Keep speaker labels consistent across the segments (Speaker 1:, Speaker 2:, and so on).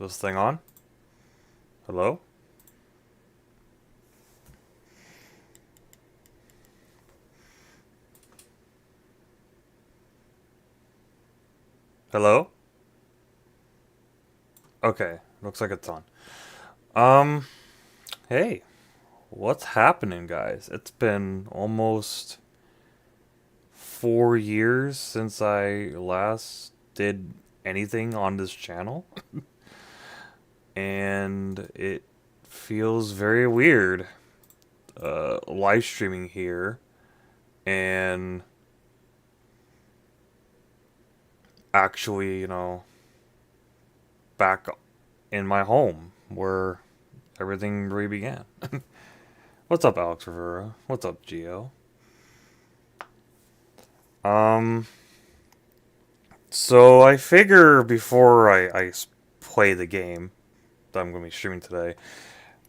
Speaker 1: This thing on? Hello? Hello? Okay, looks like it's on. Um, hey, what's happening, guys? It's been almost 4 years since I last did anything on this channel, and it feels very weird live streaming here and actually, back in my home where everything really began. What's up, Alex Rivera? What's up, Geo? Um, so I figure before I play the game that I'm going to be streaming today,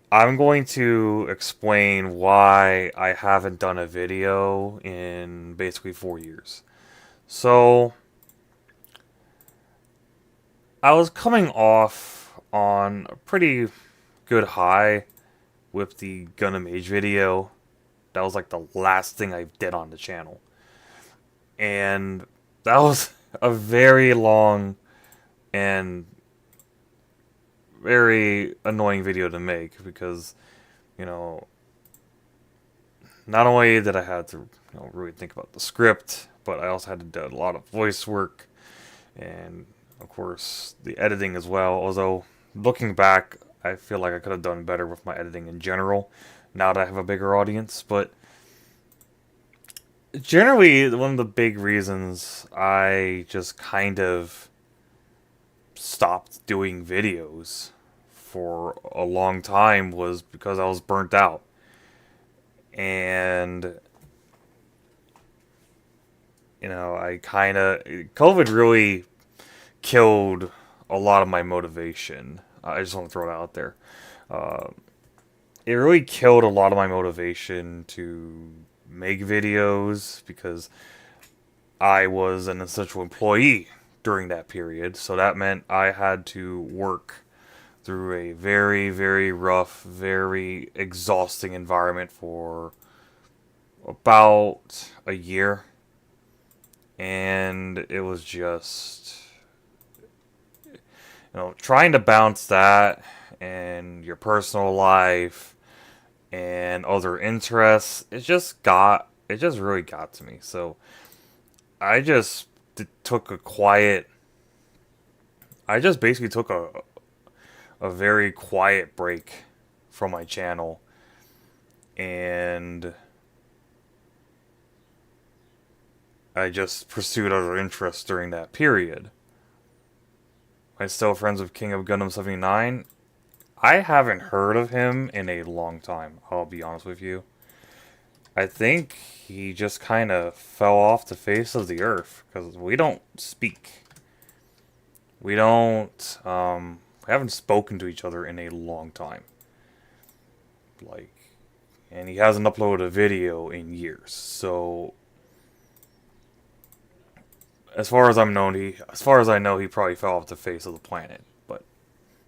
Speaker 1: I'm going to explain why I haven't done a video in basically 4 years. So, I was coming off on a pretty good high with the Gundam Age video. That was like the last thing I did on the channel. And that was a very long and very annoying video to make because, you know, not only did I have to really think about the script, but I also had to do a lot of voice work and, of course, the editing as well. Although, looking back, I feel like I could have done better with my editing in general now that I have a bigger audience. But generally, one of the big reasons I just kind of stopped doing videos for a long time was because I was burnt out. And, I kind of. COVID really killed a lot of my motivation. I just want to throw it out there. Uh, it really killed a lot of my motivation to make videos because I was an essential employee during that period. So that meant I had to work through a very, very rough, very exhausting environment for about a year. And it was just, trying to balance that and your personal life and other interests. It just really got to me. So I just took a quiet, I just basically took a very quiet break from my channel, and I just pursued other interests during that period. I'm still friends with King of Gundam 79. I haven't heard of him in a long time, I'll be honest with you. I think he just kind of fell off the face of the earth because we don't speak. We don't, we haven't spoken to each other in a long time. Like, and he hasn't uploaded a video in years. So, as far as I know, he probably fell off the face of the planet. But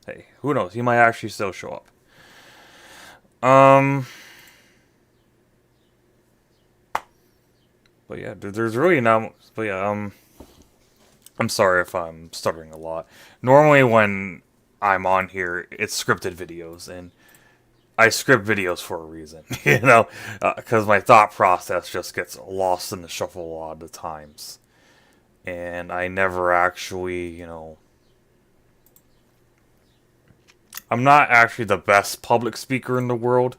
Speaker 1: hey, who knows? He might actually still show up. But yeah, there's really not. But yeah, I'm sorry if I'm stuttering a lot. Normally, when I'm on here, it's scripted videos, and I script videos for a reason, because my thought process just gets lost in the shuffle a lot of the times, and I never actually, I'm not actually the best public speaker in the world,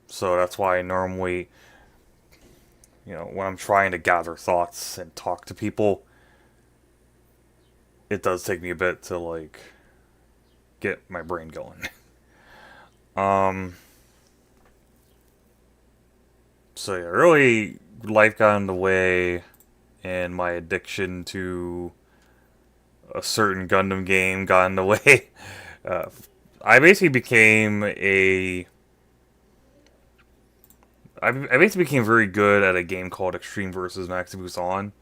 Speaker 1: so that's why I normally, when I'm trying to gather thoughts and talk to people, it does take me a bit to like get my brain going. um so yeah, really life got in the way and my addiction to a certain Gundam game got in the way. uh, I basically became a I basically became very good at a game called Extreme versus Max Busan,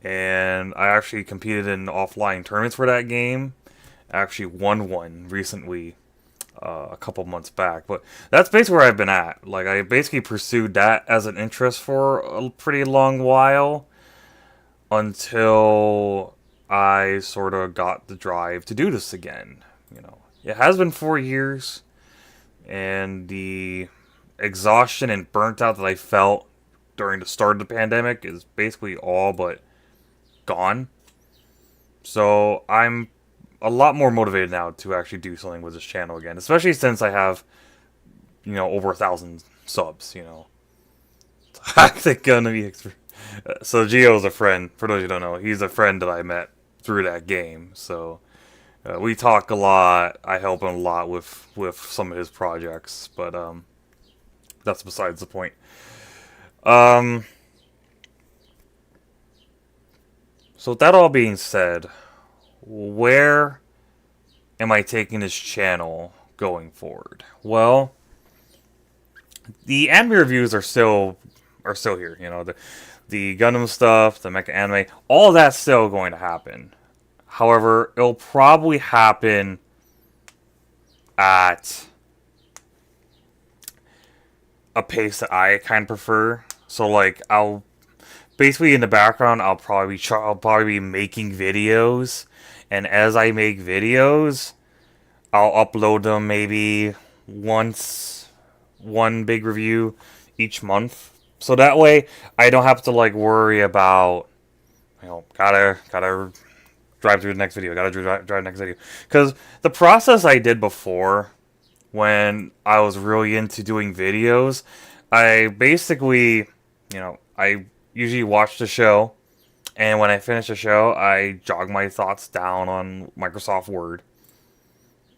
Speaker 1: and I actually competed in offline tournaments for that game. I actually won one recently, a couple months back. But that's basically where I've been at. Like, I basically pursued that as an interest for a pretty long while until I sort of got the drive to do this again. You know, it has been 4 years, and the exhaustion and burnt out that I felt during the start of the pandemic is basically all but gone. So I'm a lot more motivated now to actually do something with this channel again, especially since I have, over 1,000 subs. I think gonna be so Gio's a friend. For those who don't know, he's a friend that I met through that game. So we talk a lot. I help him a lot with some of his projects, but that's besides the point. Um, so with that all being said, where am I taking this channel going forward? Well, the anime reviews are still here. The Gundam stuff, the mecha anime, all that's still going to happen. However, it'll probably happen at a pace that I kind of prefer. So like I'll basically in the background I'll probably be making videos, and as I make videos, I'll upload them maybe once, one big review each month. So that way I don't have to like worry about gotta drive through the next video, gotta drive the next video. Because the process I did before, when I was really into doing videos, I basically, I usually watch the show, and when I finish the show, I jog my thoughts down on Microsoft Word,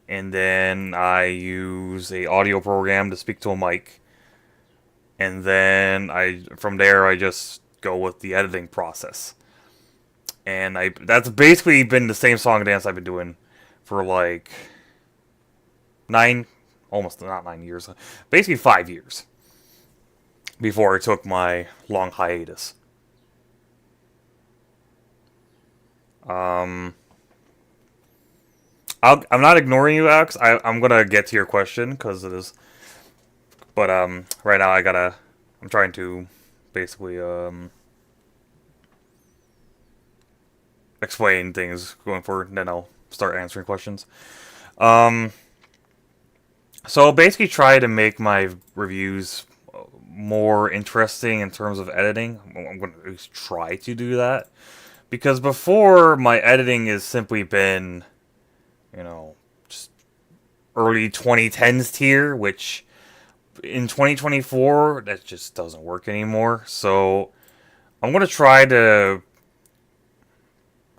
Speaker 1: and then I use a audio program to speak to a mic, and then from there I just go with the editing process. And that's basically been the same song and dance I've been doing for like almost not 9 years, basically 5 years before I took my long hiatus. Um, I'm not ignoring you, Alex. I'm gonna get to your question because it is, but right now I'm trying to basically explain things going forward, and then I'll start answering questions. Um, so I'll basically try to make my reviews more interesting in terms of editing. I'm going to at least try to do that. Because before, my editing has simply been, just early 2010s tier, which in 2024, that just doesn't work anymore. So I'm going to try to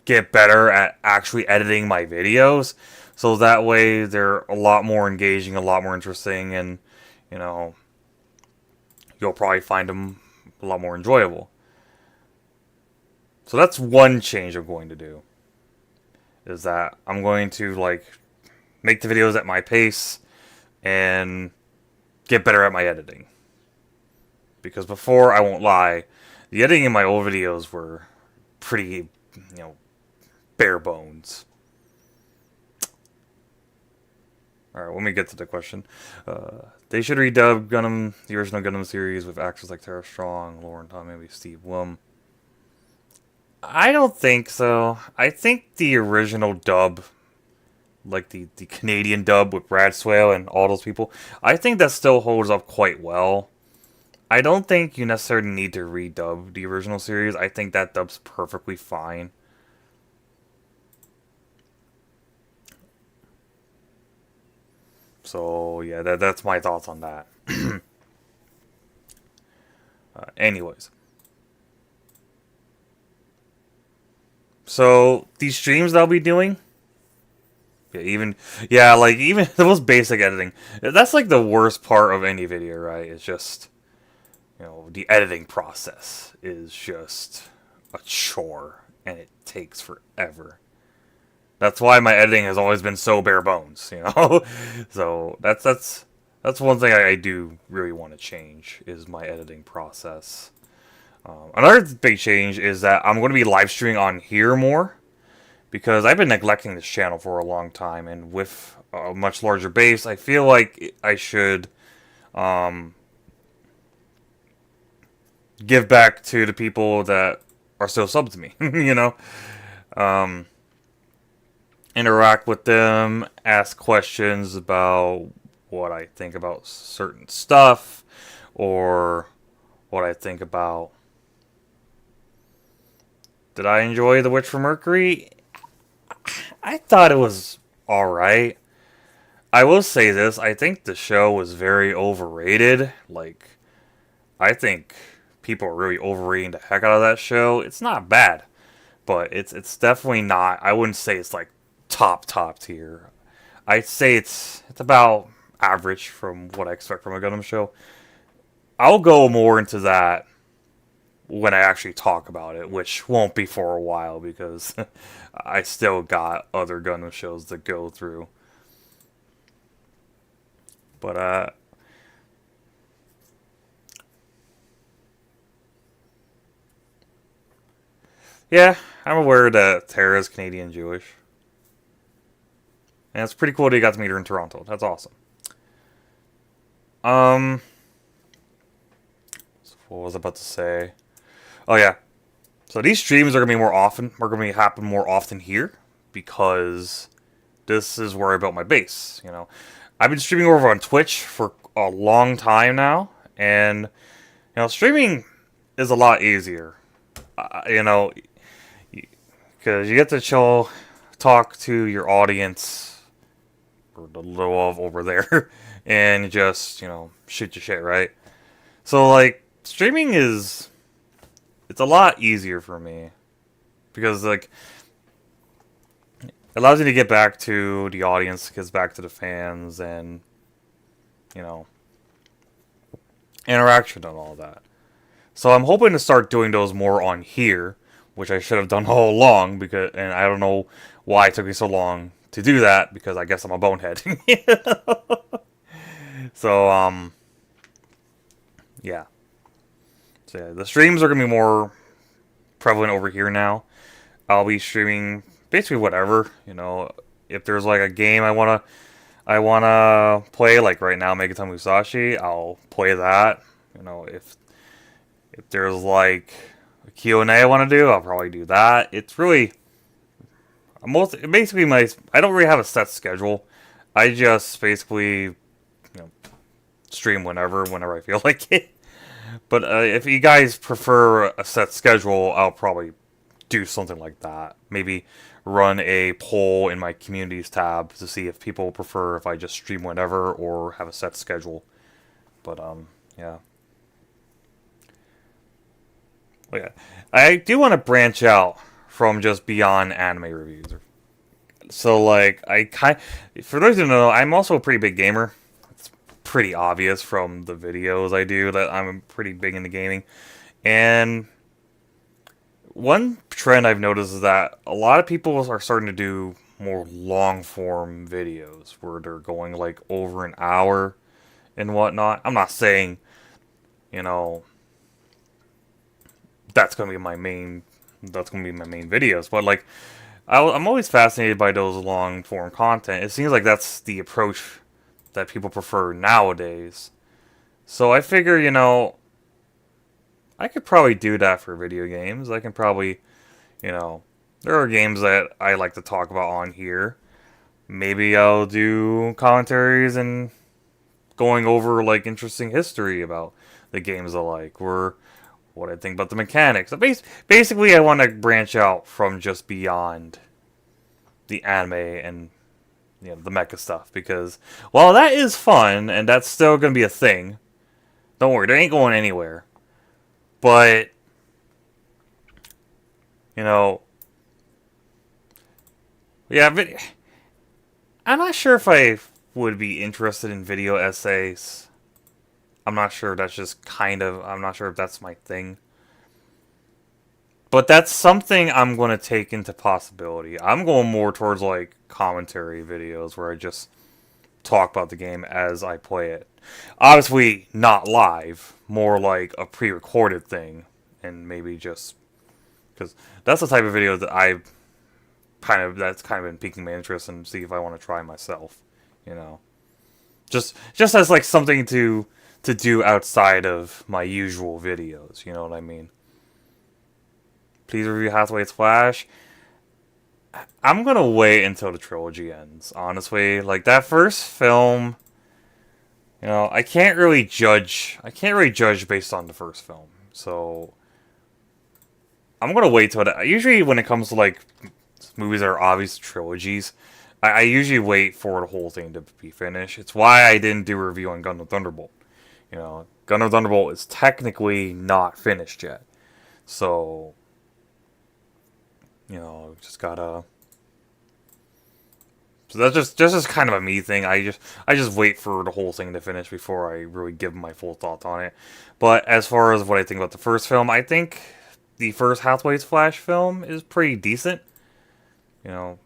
Speaker 1: get better at actually editing my videos, so that way they're a lot more engaging, a lot more interesting, and you'll probably find them a lot more enjoyable. So that's one change I'm going to do, is that I'm going to like make the videos at my pace and get better at my editing. Because before, I won't lie, the editing in my old videos were pretty, bare bones. Alright, let me get to the question. They should redub Gundam, the original Gundam series, with actors like Tara Strong, Lauren Tom, maybe Steve Blum. I don't think so. I think the original dub, like the Canadian dub with Brad Swale and all those people, I think that still holds up quite well. I don't think you necessarily need to redub the original series. I think that dub's perfectly fine. So yeah, that's my thoughts on that. Anyways, so these streams that I'll be doing, like even the most basic editing, that's like the worst part of any video, right? It's just, the editing process is just a chore, and it takes forever. That's why my editing has always been so bare bones, So that's one thing I do really want to change, is my editing process. Another big change is that I'm going to be live streaming on here more, because I've been neglecting this channel for a long time, and with a much larger base, I feel like I should um, give back to the people that are still sub to me. Um, interact with them, ask questions about what I think about certain stuff, or what I think about. Did I enjoy The Witch from Mercury? I thought it was alright. I will say this, I think the show was very overrated. Like, I think people are really overrating the heck out of that show. It's not bad, but it's definitely not. I wouldn't say it's like top tier. I'd say it's about average from what I expect from a Gundam show. I'll go more into that when I actually talk about it, which won't be for a while because I still got other Gundam shows to go through. But yeah, I'm aware that Tara's Canadian Jewish. And it's pretty cool that you got to meet her in Toronto. That's awesome. So what was I about to say? Oh yeah. So these streams are gonna be more often. Are gonna happen more often here because this is where I built my base. I've been streaming over on Twitch for a long time now, and streaming is a lot easier. Because you get to chill, talk to your audience, or the little of over there, and just shoot your shit, right? So like streaming it's a lot easier for me because like it allows you to get back to the audience, gets back to the fans, and interaction and all that. So I'm hoping to start doing those more on here, which I should have done all along and I don't know why it took me so long to do that because I guess I'm a bonehead. So yeah. So yeah, the streams are gonna be more prevalent over here now. I'll be streaming basically whatever, if there's like a game I wanna play, like right now Megaton Musashi, I'll play that. If there's like a QnA I want to do, I'll probably do that. It's really basically I don't really have a set schedule. I just basically stream whenever I feel like it. But if you guys prefer a set schedule, I'll probably do something like that. Maybe run a poll in my communities tab to see if people prefer if I just stream whenever or have a set schedule. But yeah. Yeah. I do want to branch out from just beyond anime reviews. So like for those who don't know, I'm also a pretty big gamer. It's pretty obvious from the videos I do that I'm pretty big into gaming. And one trend I've noticed is that a lot of people are starting to do more long form videos where they're going like over an hour and whatnot. I'm not saying, that's gonna be my main videos, but like I'm always fascinated by those long form content. It seems like that's the approach that people prefer nowadays. So I figure, I could probably do that for video games. I can probably, there are games that I like to talk about on here. Maybe I'll do commentaries and going over like interesting history about the games I like, or what I think about the mechanics. So basically, I want to branch out from just beyond the anime and the mecha stuff, because while that is fun and that's still gonna be a thing, don't worry, they ain't going anywhere. But yeah, but I'm not sure if I would be interested in video essays. I'm not sure. I'm not sure if that's my thing. But that's something I'm going to take into possibility. I'm going more towards like commentary videos where I just talk about the game as I play it. Obviously not live, more like a pre-recorded thing, and maybe just because that's the type of video that I that's kind of been piquing my interest and see if I want to try myself. You know, just as like something to do outside of my usual videos. You know what I mean? Please review Hathaway's Flash. I'm gonna wait until the trilogy ends. Honestly, like that first film, you know, I can't really judge. I can't really judge based on the first film. So I'm gonna wait till that. Usually, when it comes to like movies that are obvious trilogies, I usually wait for the whole thing to be finished. It's why I didn't do a review on Gundam Thunderbolt. You know, Gundam Thunderbolt is technically not finished yet. So, you know, just gotta. So that's just kind of a me thing. I just wait for the whole thing to finish before I really give my full thoughts on it. But as far as what I think about the first film, I think the first Hathaway's Flash film is pretty decent. You know,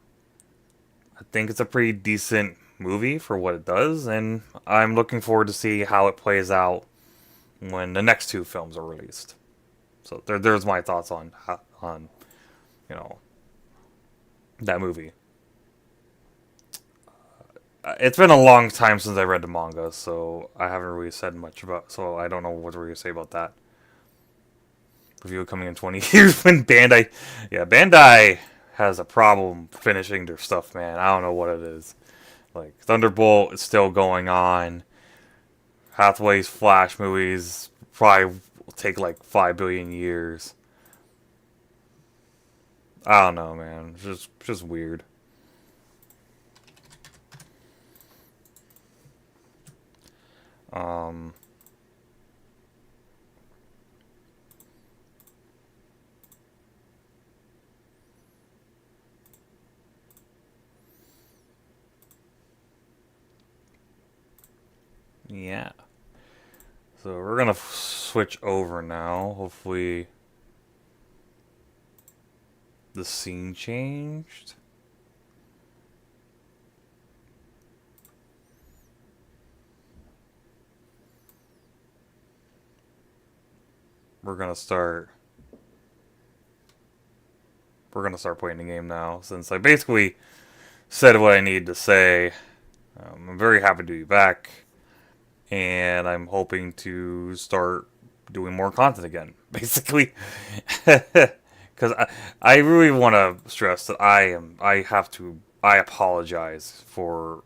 Speaker 1: I think it's a pretty decent movie for what it does, and I'm looking forward to see how it plays out when the next two films are released. So there's my thoughts on you know that movie. It's been a long time since I read the manga, so I haven't really said much about. So I don't know what to really say about that. Review coming in 20 years when Bandai has a problem finishing their stuff, man. I don't know what it is. Like Thunderbolt is still going on. Hathaway's Flash movies probably will take like 5 billion years. I don't know, man. It's just weird. Um, yeah. So we're gonna switch over now. Hopefully, the scene changed. We're gonna start. We're gonna start playing the game now, since I basically said what I need to say. I'm very happy to be back, and I'm hoping to start doing more content again, basically. Because I really want to stress that I apologize for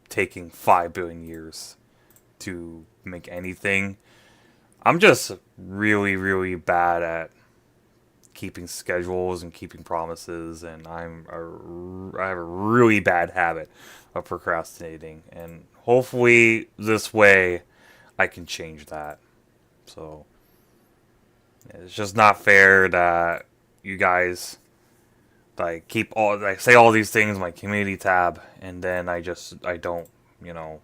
Speaker 1: taking 5 billion years to make anything. I'm just really, really bad at keeping schedules and keeping promises, and I have a really bad habit of procrastinating, and hopefully this way I can change that. So it's just not fair that you guys say all these things in my community tab, and then I don't, you know,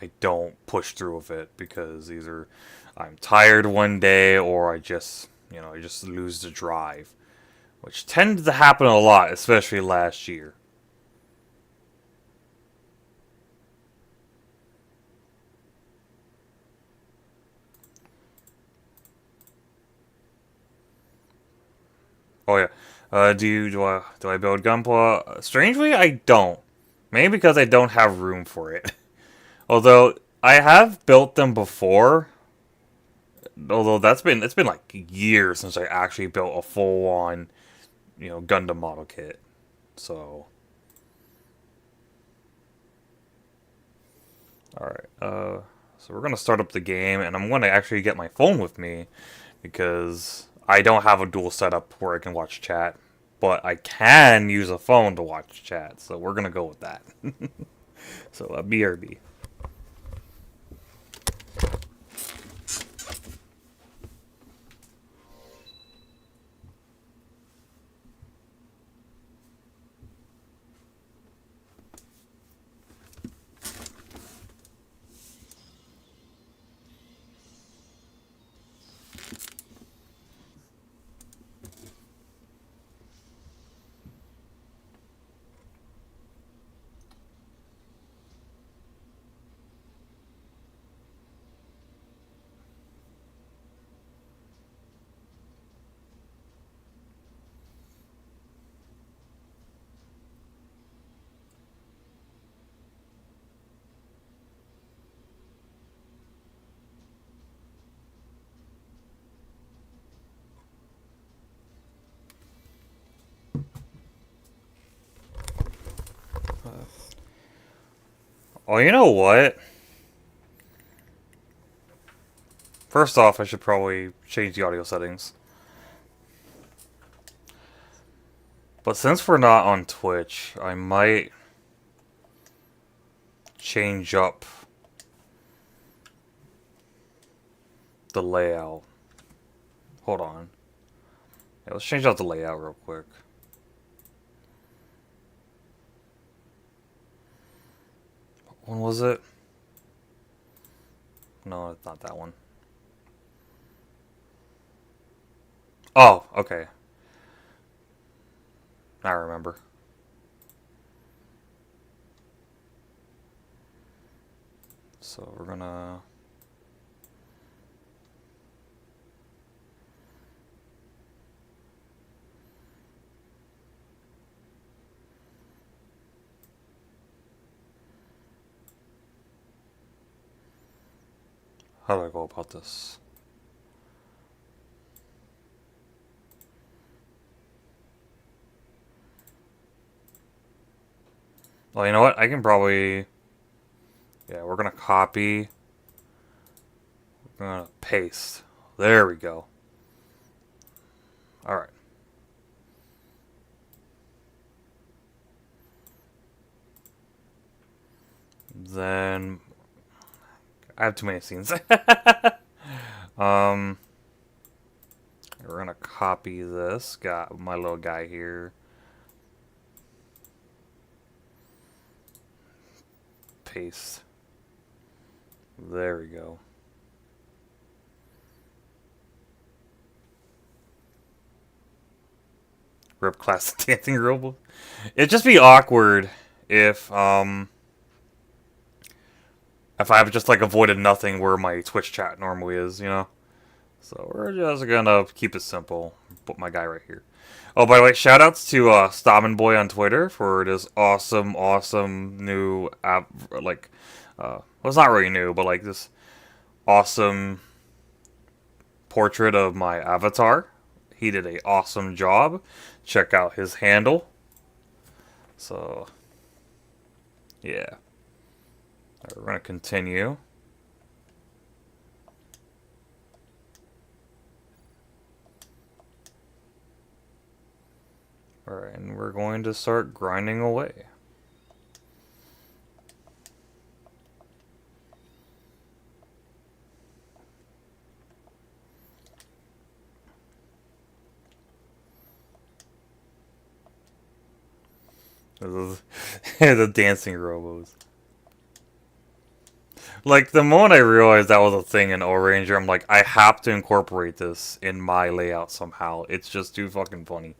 Speaker 1: I don't push through with it because either I'm tired one day or I just lose the drive, which tended to happen a lot, especially last year. Oh yeah. Do I build Gunpla? Strangely, I don't. Maybe because I don't have room for it. Although I have built them before. Although it's been like years since I actually built a full on, you know, Gundam model kit. So all right. So we're gonna start up the game, and I'm gonna actually get my phone with me because I don't have a dual setup where I can watch chat, but I can use a phone to watch chat. So we're gonna go with that. So BRB. Oh, you know what? First off, I should probably change the audio settings. But since we're not on Twitch, I might change up the layout. Hold on. Yeah, let's change out the layout real quick. What one was it? No, it's not that one. Oh, okay. I remember. So we're gonna... How do I go about this? Well, you know what? I can probably... Yeah, we're gonna copy. We're gonna paste. There we go. Alright. Then... I have too many scenes. We're gonna copy this. Got my little guy here. Paste. There we go. Rip classic dancing robot. It'd just be awkward if I have just like avoided nothing where my Twitch chat normally is, you know? So we're just gonna keep it simple. Put my guy right here. Oh, by the way, shoutouts to Stobin Boy on Twitter for this awesome new app. Like, well, it's not really new, but like this awesome portrait of my avatar. He did a awesome job. Check out his handle. So, yeah. Right, we're gonna continue. Alright, and we're going to start grinding away. The dancing robos. Like, the moment I realized that was a thing in Oranger, I'm like, I have to incorporate this in my layout somehow. It's just too fucking funny.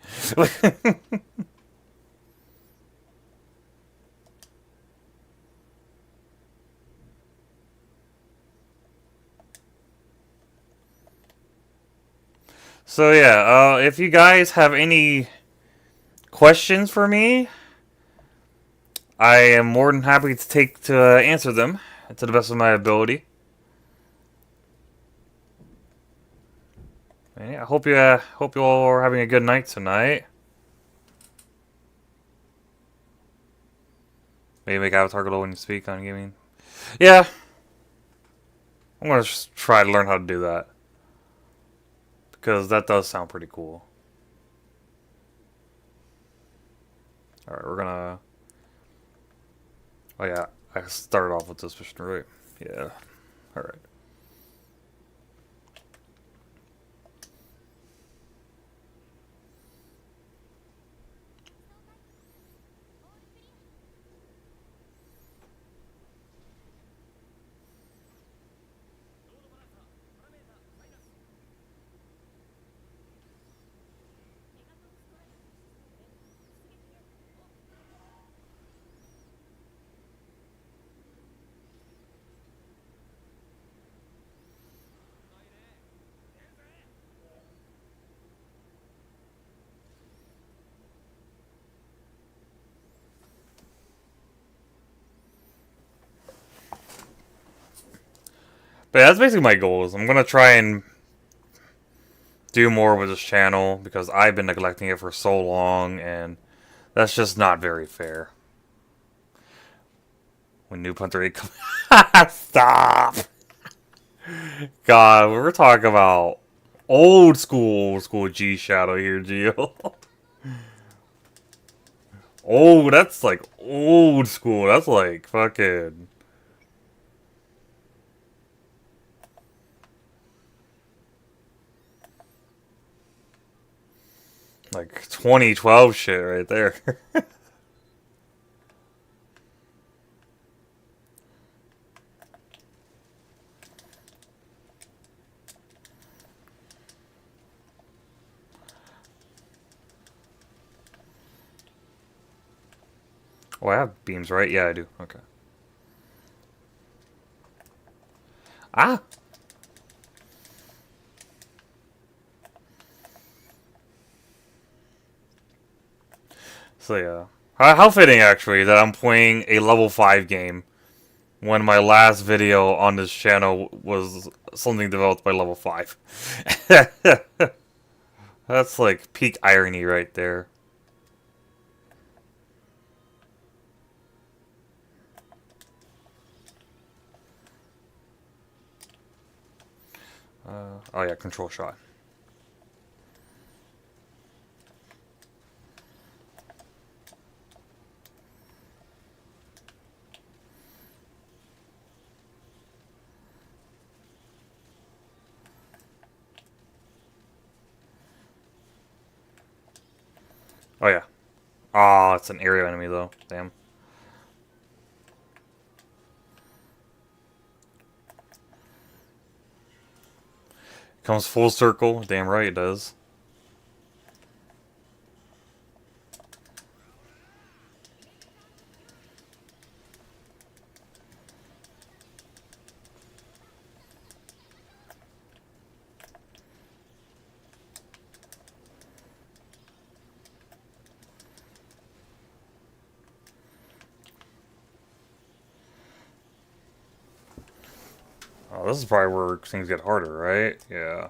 Speaker 1: So yeah, if you guys have any questions for me, I am more than happy to answer them to the best of my ability. And yeah, I hope you all are having a good night tonight. Maybe make avatar glow when you speak on gaming. Yeah, I'm gonna just try to learn how to do that because that does sound pretty cool. All right, we're gonna. Oh yeah, I started off with this mission, right? Yeah. All right. But yeah, that's basically my goals. I'm gonna try and do more with this channel because I've been neglecting it for so long, and that's just not very fair. When New Punter 8 comes... Stop! God, we're talking about old school G Shadow here, Geo. Oh, that's like old school. That's like fucking... like 2012 shit right there. Oh, I have beams, right? Yeah, I do. Okay. Ah! So yeah. How fitting, actually, that I'm playing a level 5 game when my last video on this channel was something developed by level 5. That's like peak irony right there. Oh yeah, control shot. Oh yeah. Oh, it's an area enemy though. Damn. Comes full circle. Damn right it does. Oh, this is probably where things get harder, right? Yeah.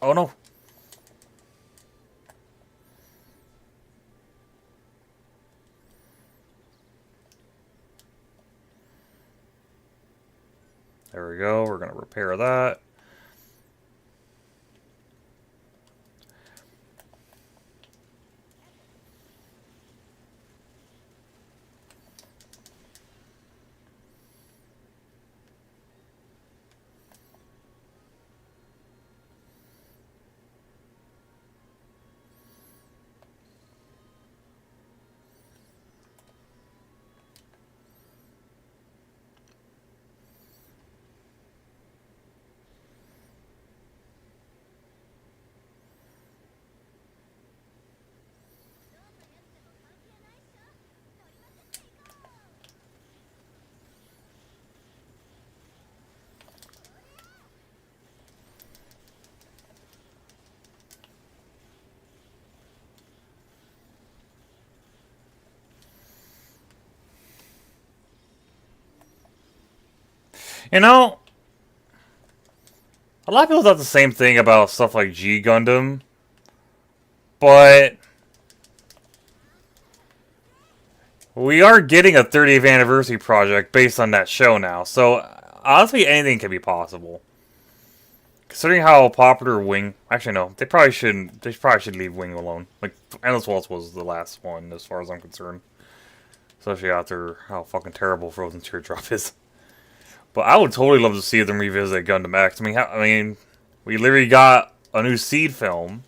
Speaker 1: Oh no. There we go. We're gonna repair that. You know, a lot of people thought the same thing about stuff like G Gundam, but we are getting a 30th anniversary project based on that show now, so honestly, anything can be possible. Considering how popular Wing, actually no, they probably shouldn't. They probably should leave Wing alone. Like Endless Waltz was the last one, as far as I'm concerned. Especially after how fucking terrible Frozen Teardrop is. But I would totally love to see them revisit Gundam X. I mean, we literally got a new Seed film,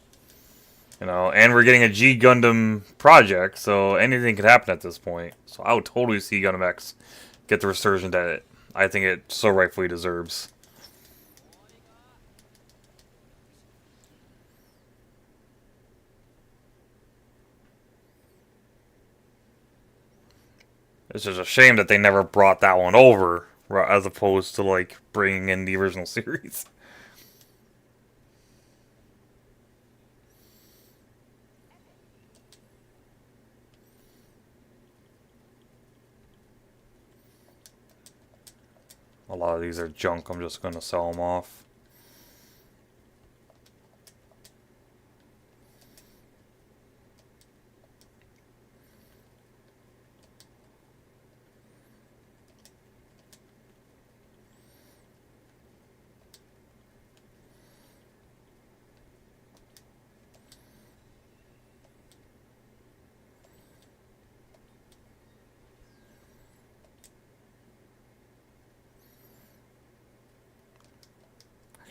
Speaker 1: you know, and we're getting a G Gundam project, so anything could happen at this point. So I would totally see Gundam X get the resurgence that I think it so rightfully deserves. It's just a shame that they never brought that one over, as opposed to, like, bringing in the original series. A lot of these are junk, I'm just going to sell them off.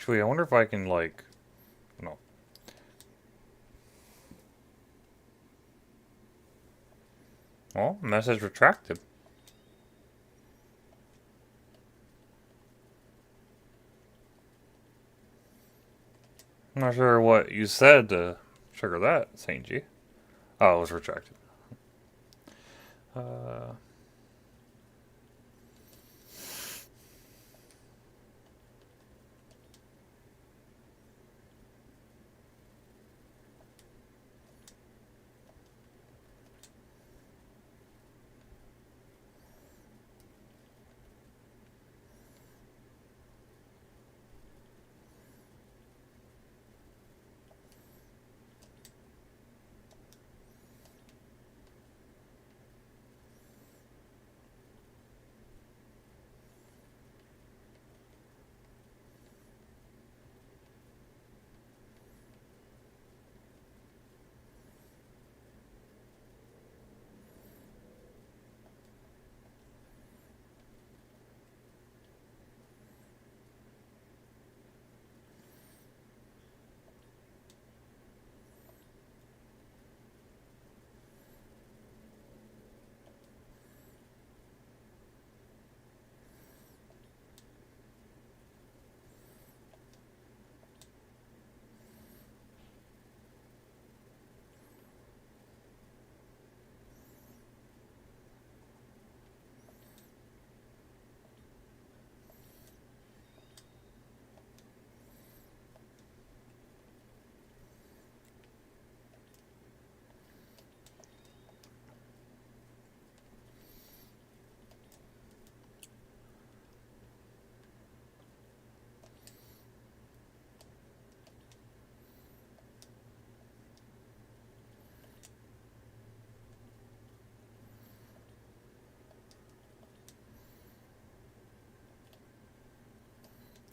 Speaker 1: Actually, I wonder if I can, like... No. Well, message retracted. I'm not sure what you said to trigger that, Saint G. Oh, it was retracted. Uh...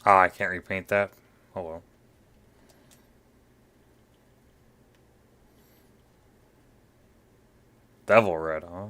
Speaker 1: Ah, I can't repaint that. Oh well. Devil red, huh?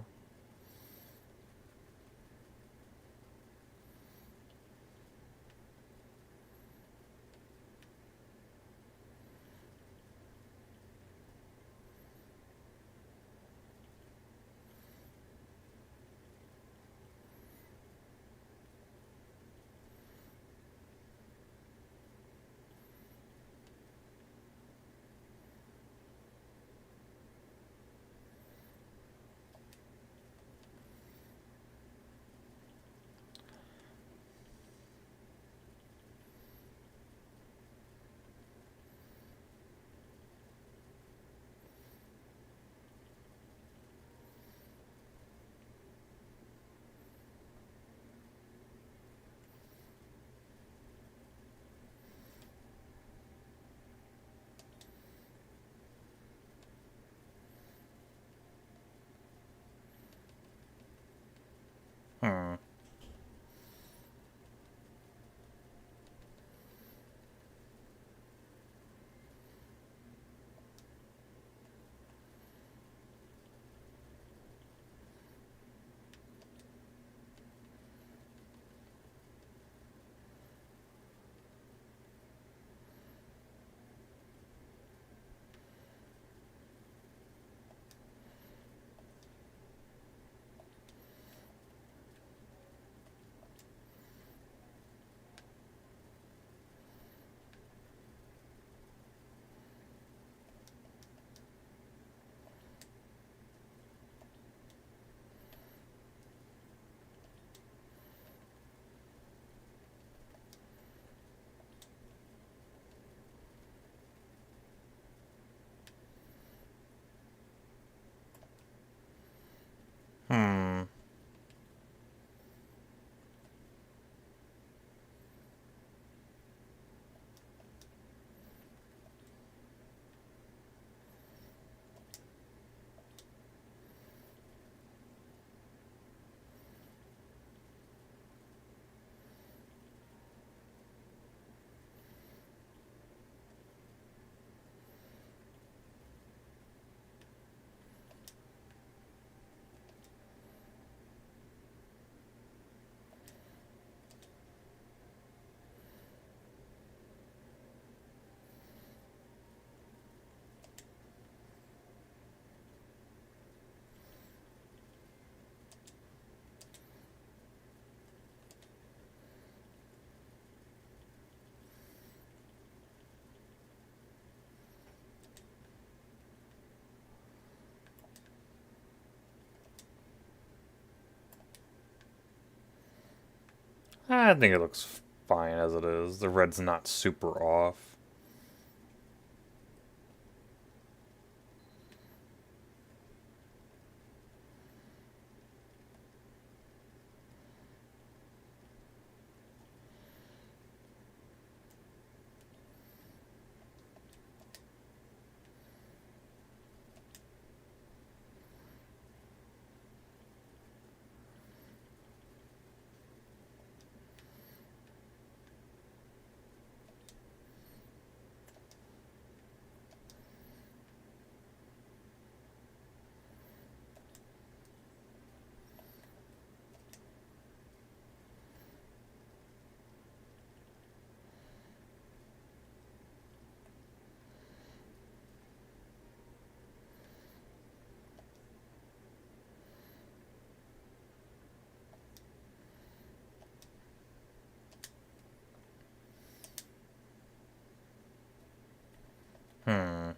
Speaker 1: I think it looks fine as it is. The red's not super off. Hmm.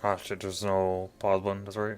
Speaker 1: Ah, shit, there's no pause button, that's right.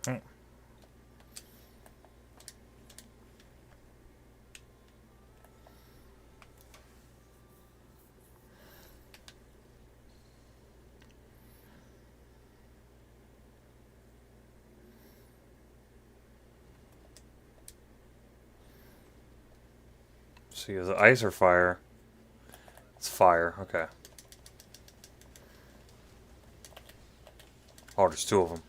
Speaker 1: Hmm. See, is it ice or fire? It's fire, okay. Oh, there's two of them.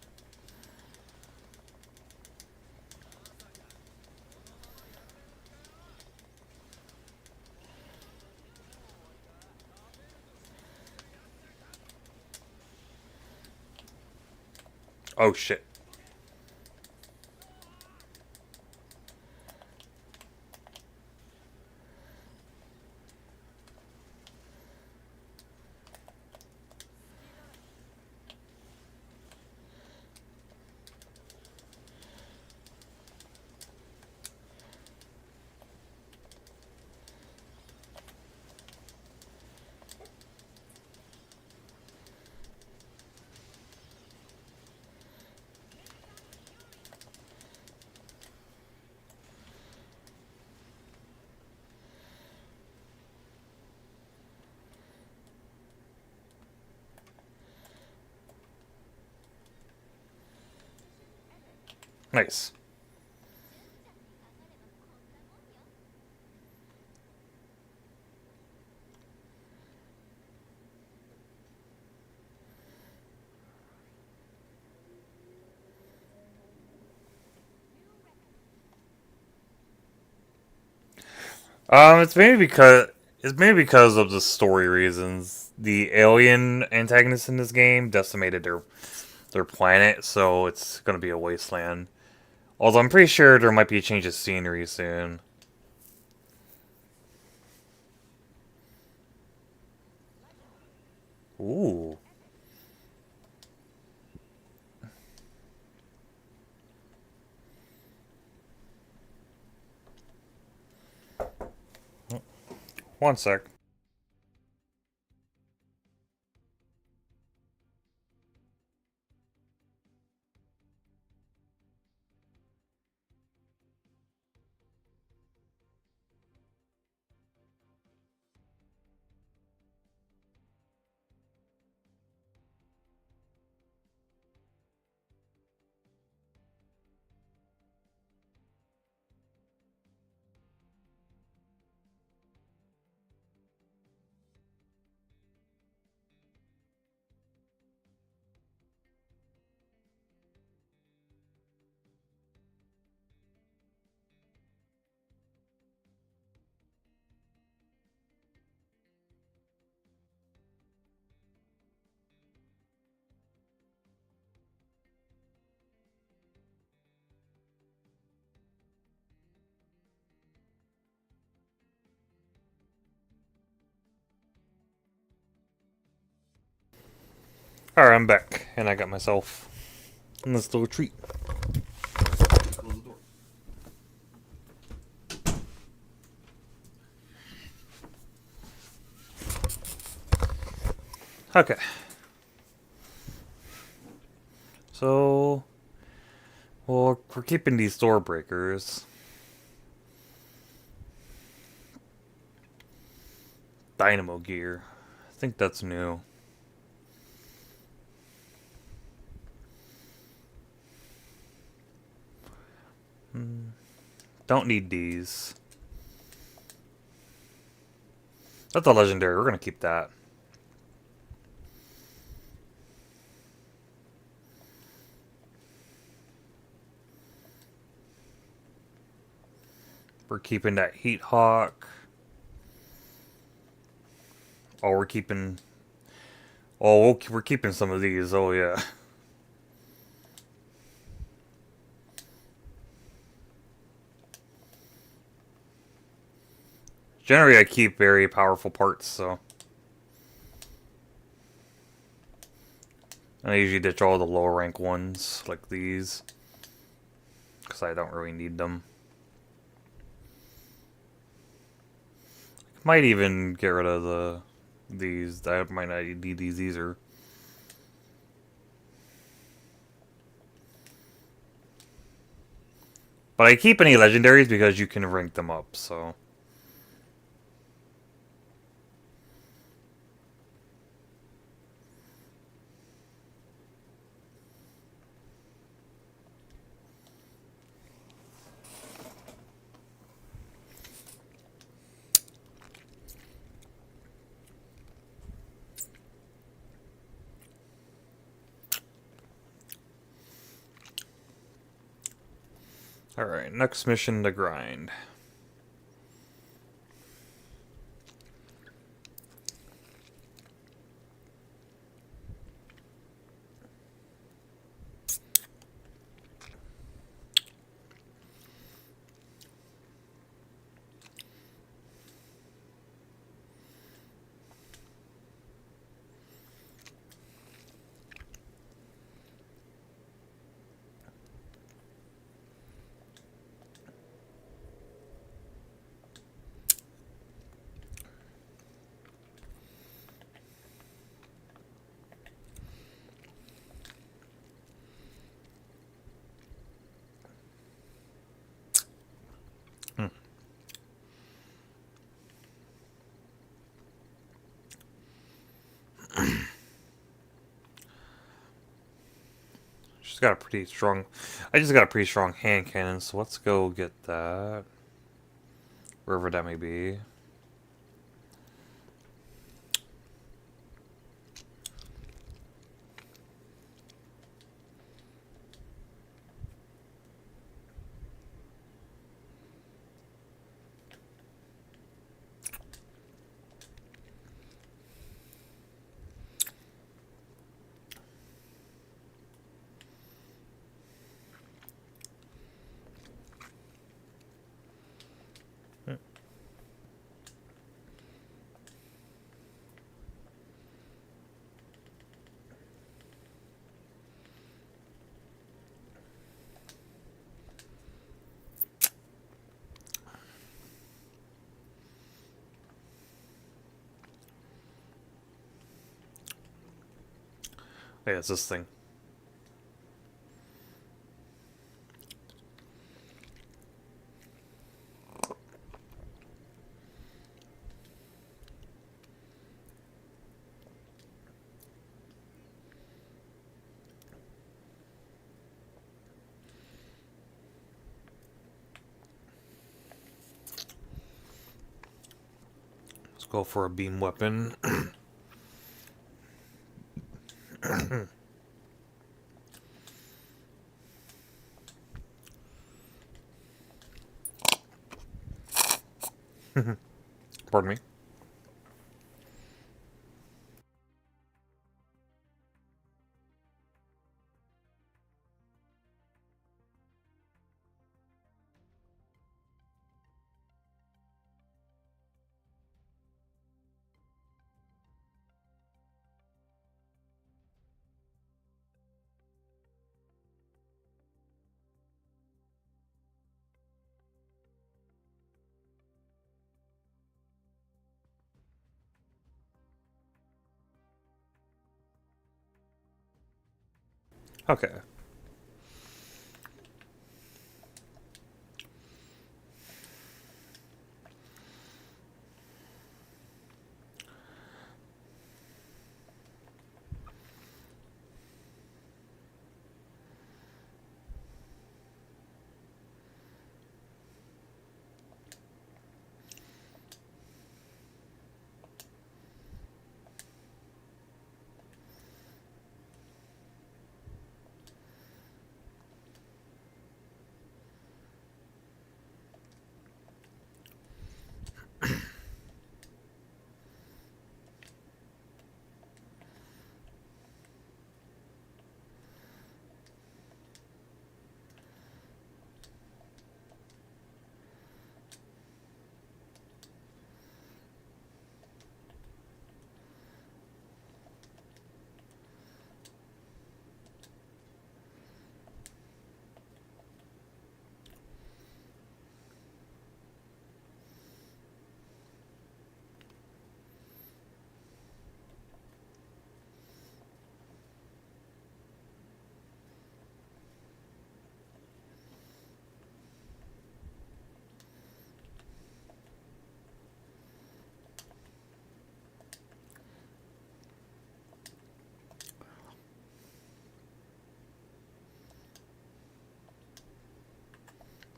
Speaker 1: Oh, shit. Nice. It's maybe because of the story reasons. The alien antagonists in this game decimated their planet, so it's gonna be a wasteland. Although I'm pretty sure there might be a change of scenery soon. Ooh. One sec. Alright, I'm back, and I got myself a nice little treat. Close the door. Okay. So, well, we're keeping these door breakers. Dynamo gear. I think that's new. Don't need these. That's a legendary. We're gonna keep that. We're keeping that Heat Hawk. Oh, we're keeping. Oh, we're keeping some of these. Oh yeah. Generally, I keep very powerful parts, so I usually ditch all the lower rank ones like these because I don't really need them. Might even get rid of these. I might not need these either. But I keep any legendaries because you can rank them up, so. Alright, next mission to grind. She's got a pretty strong. I just got a pretty strong hand cannon, so let's go get that. Wherever that may be. Yeah, it's this thing. Let's go for a beam weapon. Pardon me. Okay.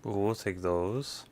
Speaker 1: Ooh, we'll take those.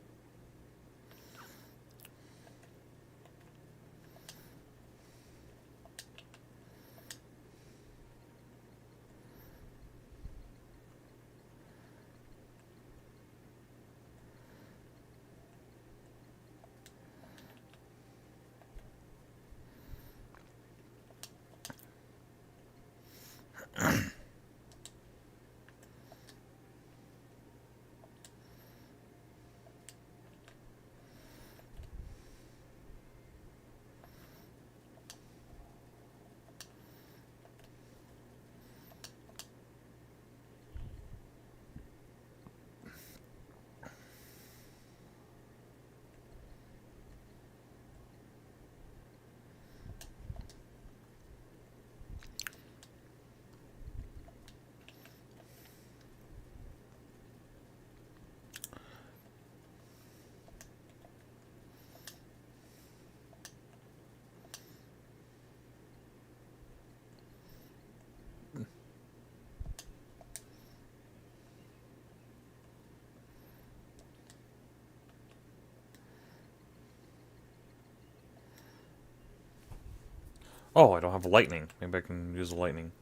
Speaker 1: Oh, I don't have lightning. Maybe I can use the lightning.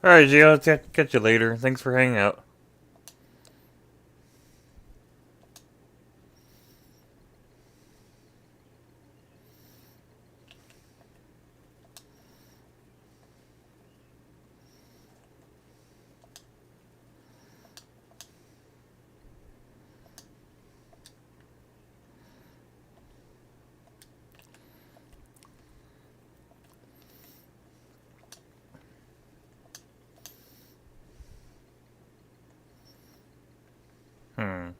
Speaker 1: Alright, Gio, catch you later. Thanks for hanging out. Hmm.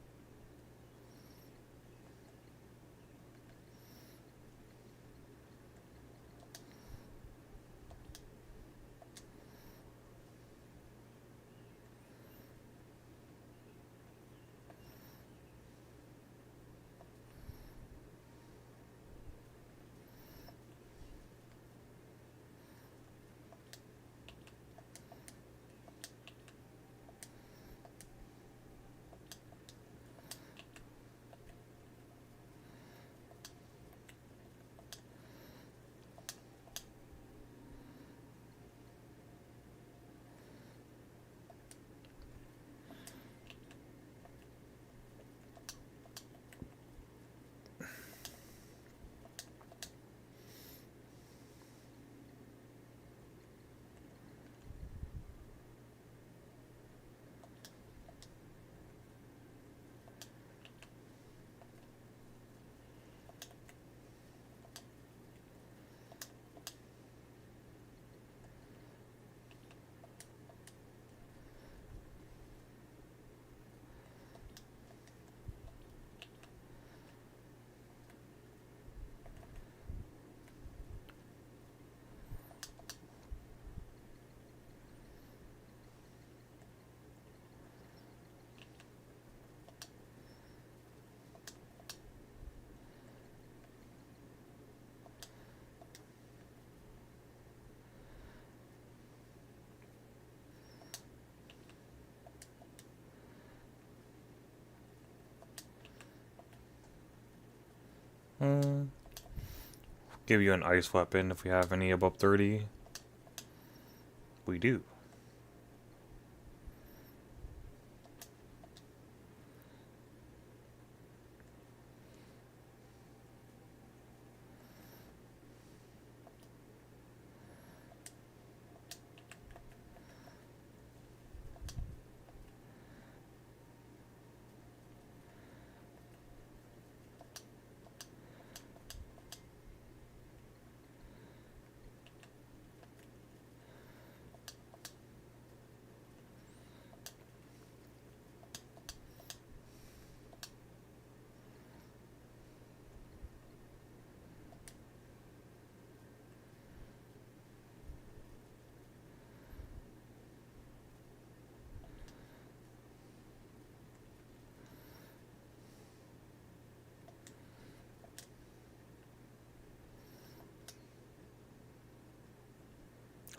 Speaker 1: Hmm. Give you an ice weapon if we have any above 30. We do.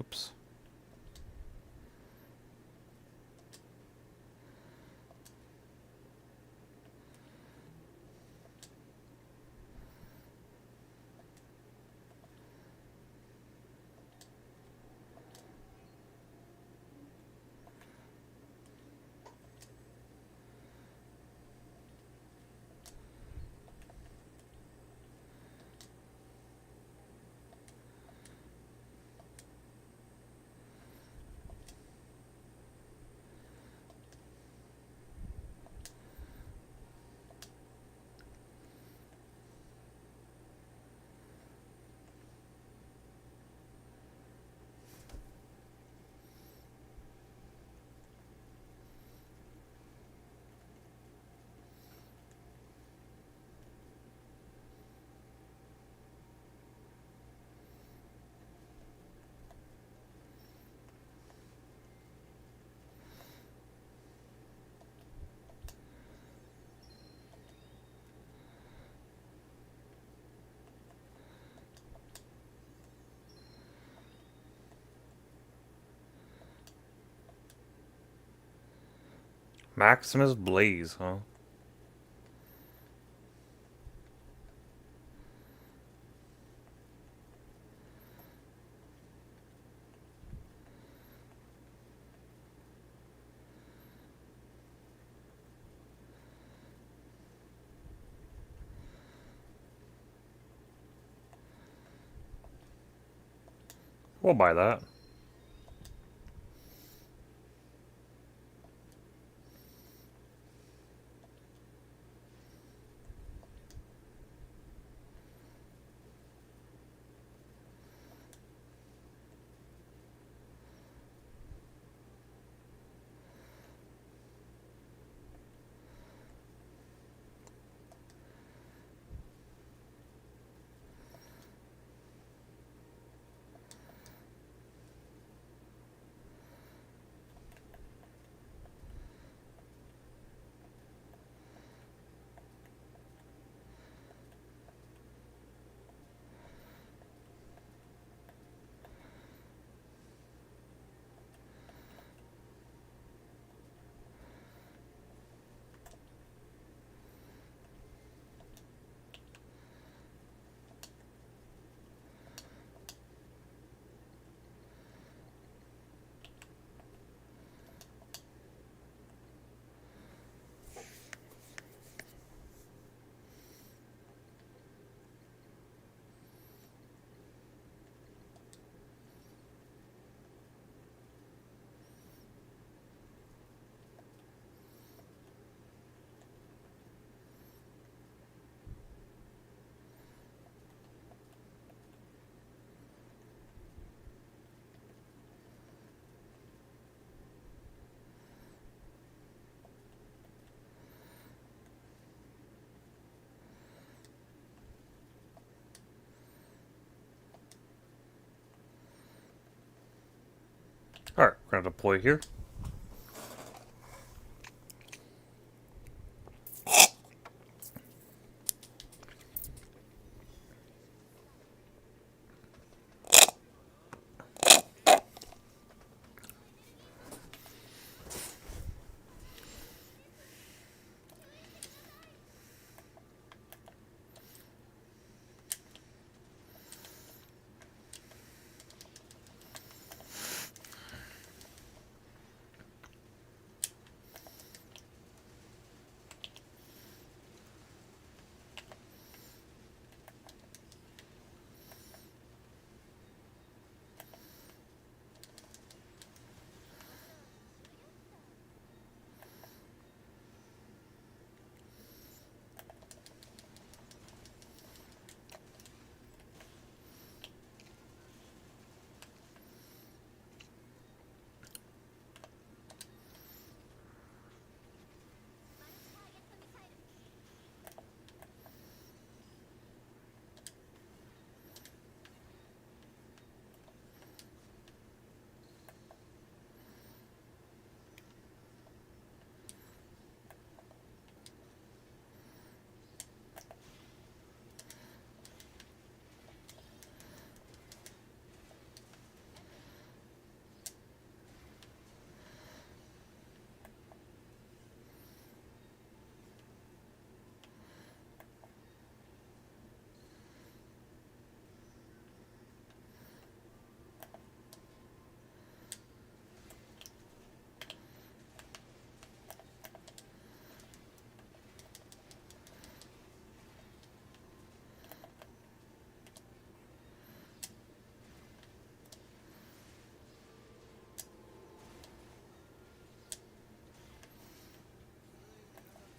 Speaker 1: Oops. Maximus Blaze, huh? We'll buy that. Alright, we're gonna deploy here.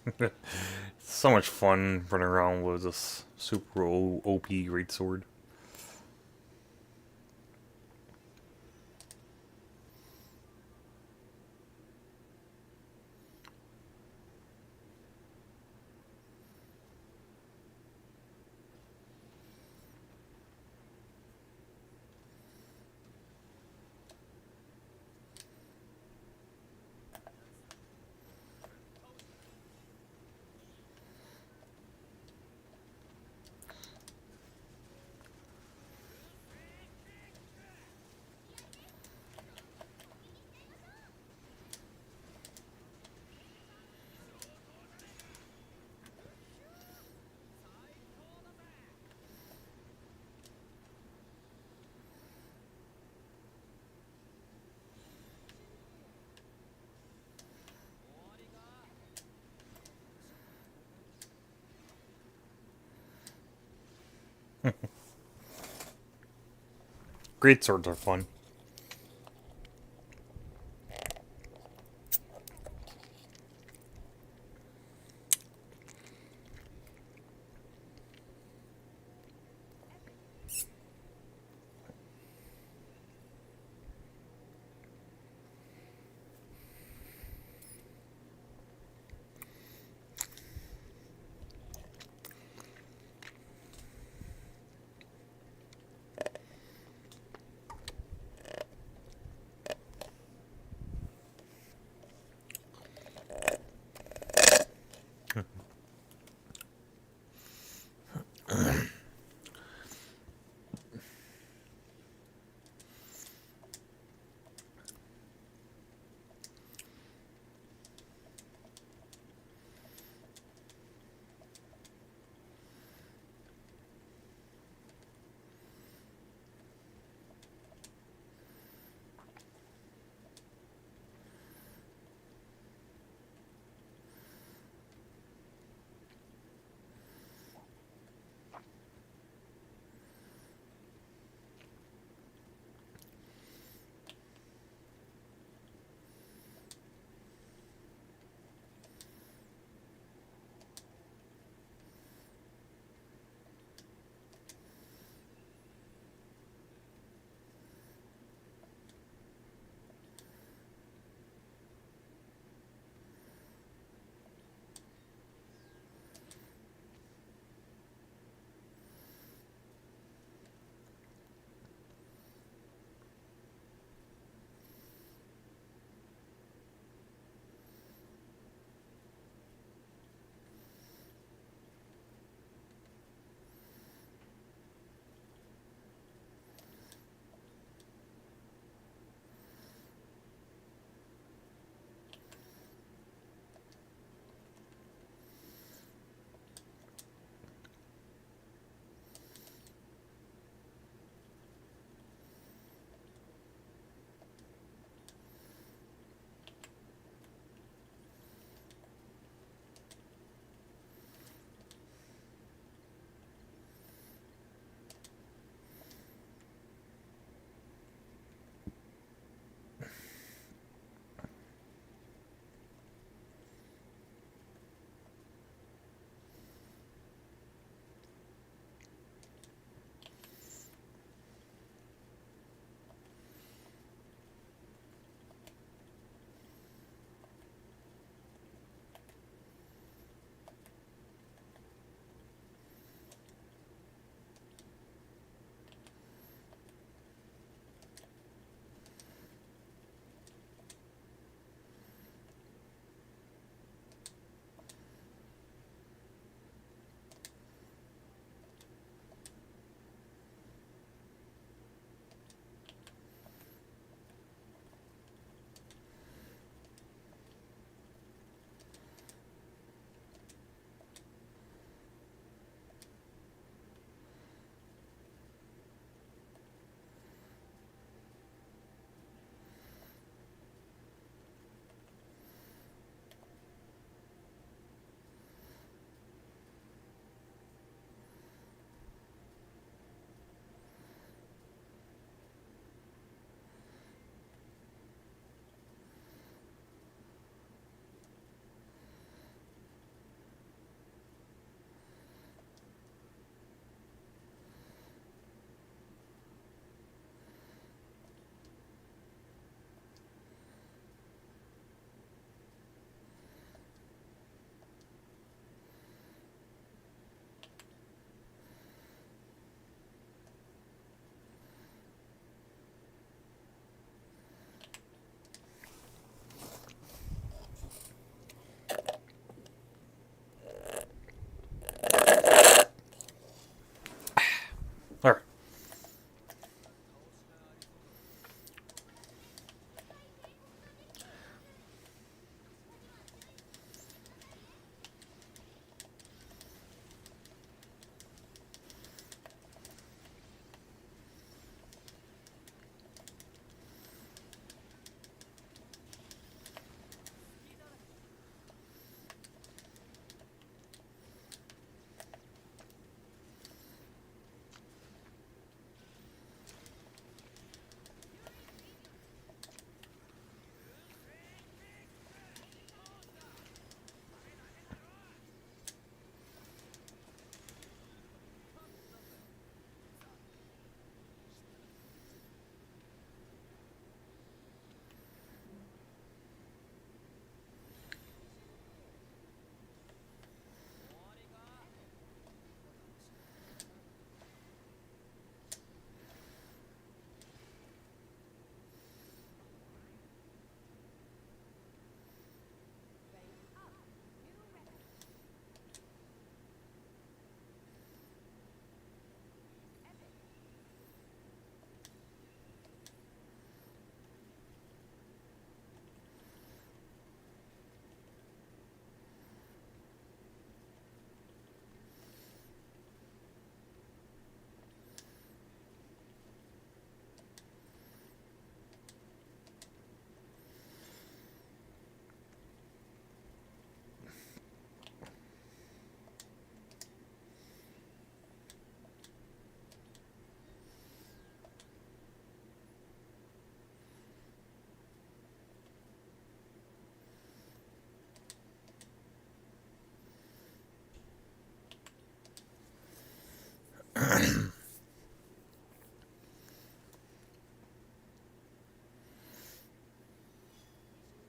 Speaker 1: It's so much fun running around with this super OP greatsword. Greatswords are fun.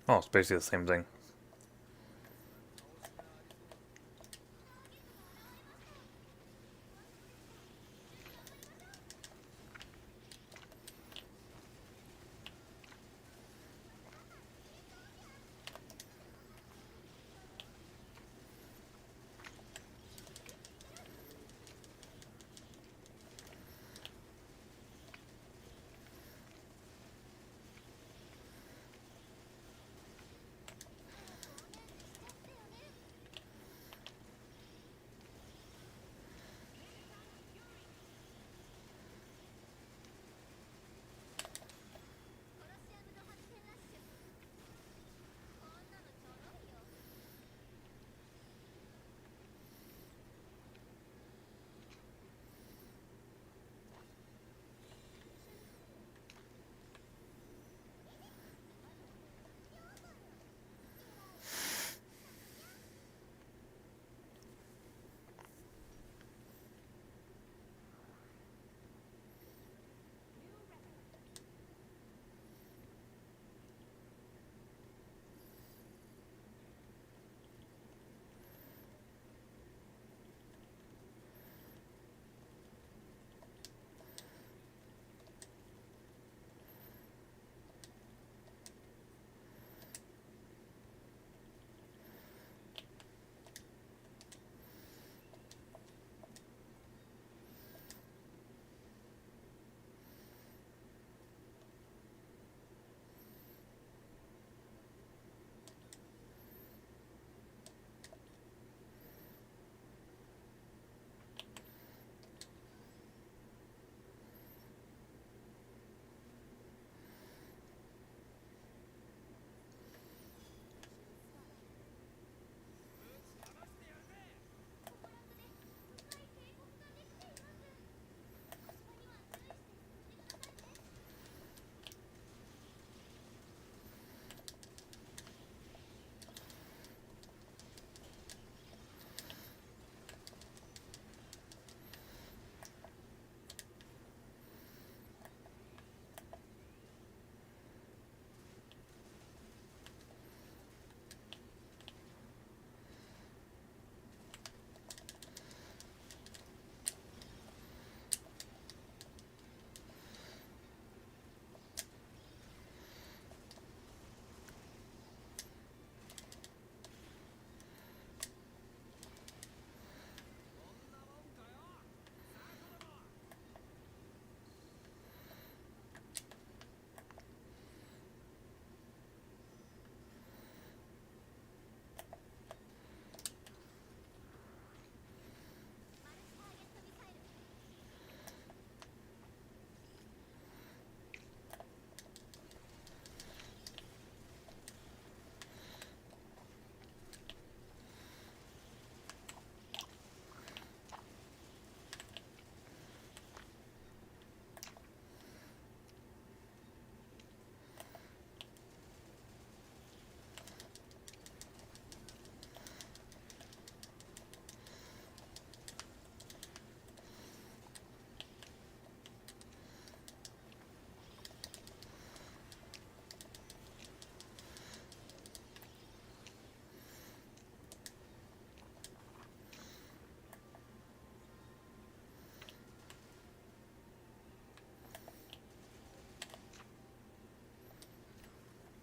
Speaker 1: Oh, it's basically the same thing.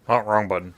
Speaker 1: Oh, wrong button.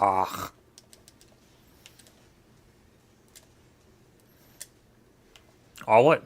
Speaker 1: Ah. All what?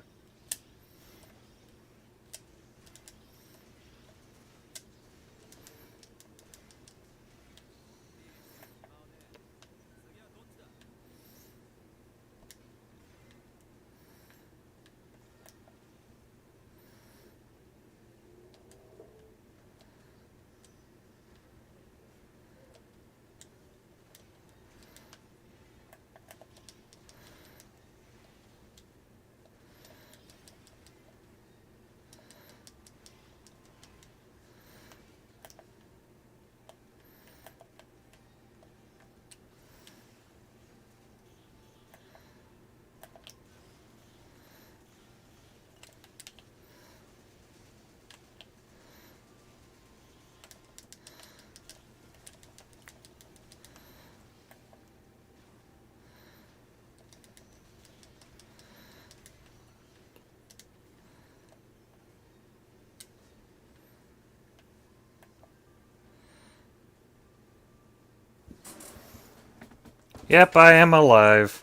Speaker 1: Yep, I am alive.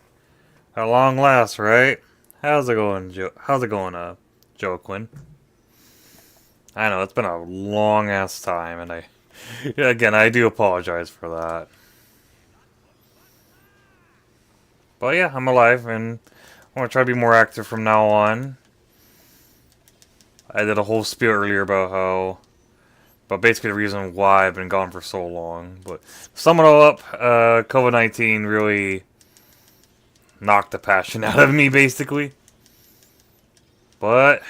Speaker 1: At long last, right? How's it going, Joe? How's it going, Joaquin? I know it's been a long ass time, and again, I do apologize for that. But yeah, I'm alive, and I want to try to be more active from now on. I did a whole spiel earlier about but basically the reason why I've been gone for so long. But to sum it all up, COVID-19 really knocked the passion out of me, basically. But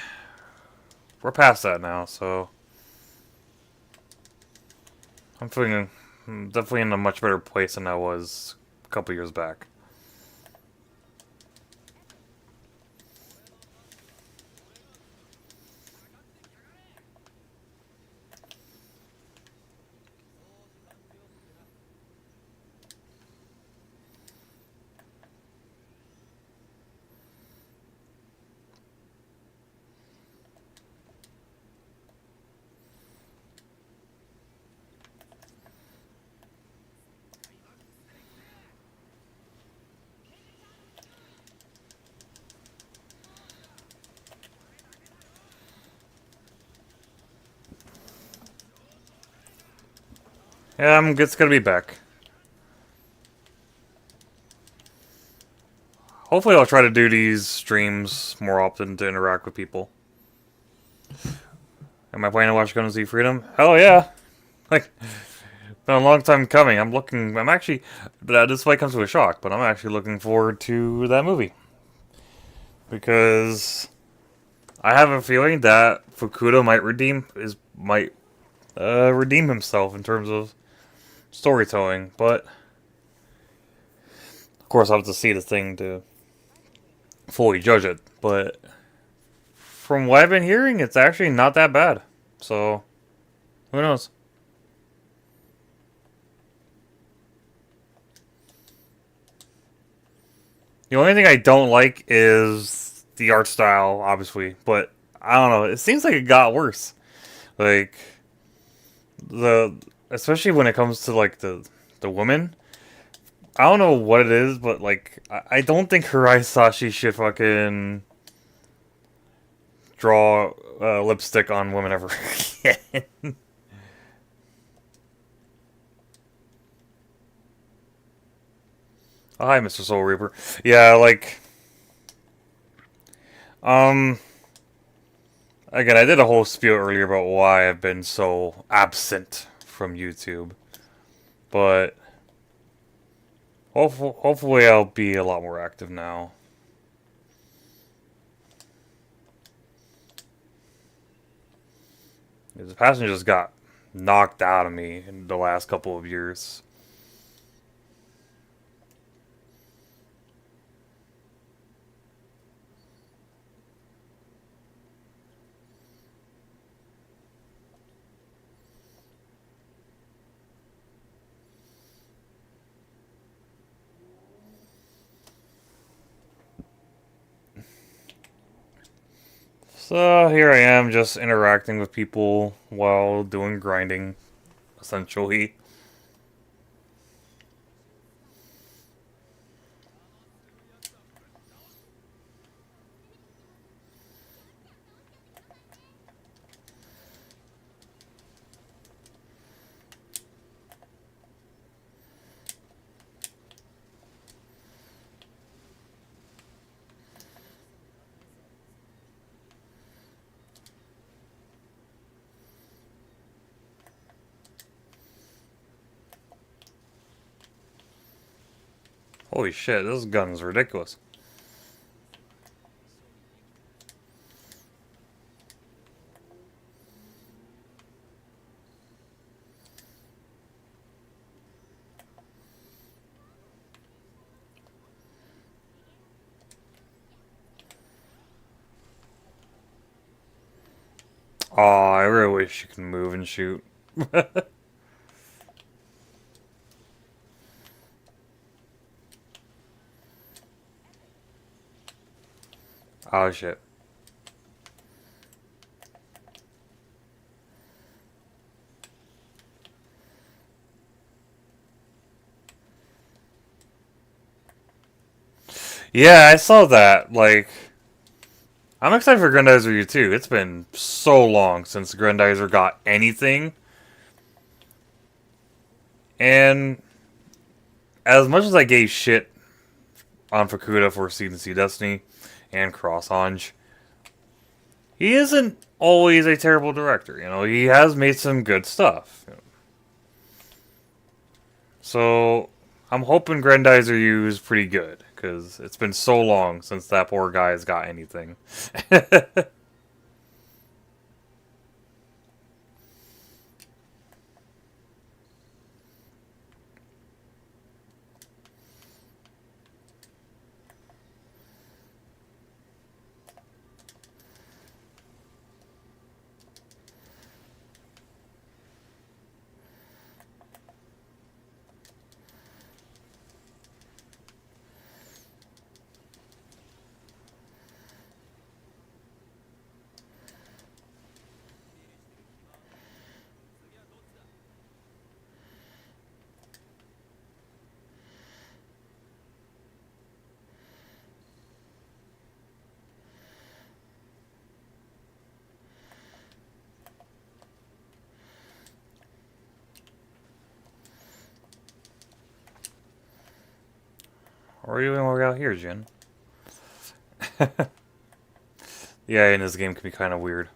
Speaker 1: we're past that now, so I'm definitely in a much better place than I was a couple years back. Yeah, it's gonna be back. Hopefully I'll try to do these streams more often to interact with people. Am I planning to watch Gundam Z Freedom? Hell yeah! Like, been a long time coming. I'm actually, this might come to a shock, but I'm actually looking forward to that movie. Because I have a feeling that Fukuda might redeem himself in terms of storytelling, but of course I'll have to see the thing to fully judge it. But from what I've been hearing, it's actually not that bad. So, who knows? The only thing I don't like is the art style, obviously, but I don't know. It seems like it got worse. Like the especially when it comes to like the woman. I don't know what it is, but like I don't think Hirai Sashi should fucking draw lipstick on women ever again. Oh, hi, Mr. Soul Reaper. Yeah, like um again, I did a whole spiel earlier about why I've been so absent from YouTube, but hopefully I'll be a lot more active now. The passion just got knocked out of me in the last couple of years. So here I am just interacting with people while doing grinding, essentially. Holy shit, this gun is ridiculous. Aw, I really wish you could move and shoot. Oh shit. Yeah, I saw that. Like, I'm excited for Grendizer U too. It's been so long since Grendizer got anything. And as much as I gave shit on Fukuda for Seed and Sea Destiny and Cross Ange, he isn't always a terrible director. You know, he has made some good stuff. So I'm hoping Grendizer U is pretty good because it's been so long since that poor guy has got anything. What are you doing out here, Jin? Yeah, in this game can be kind of weird.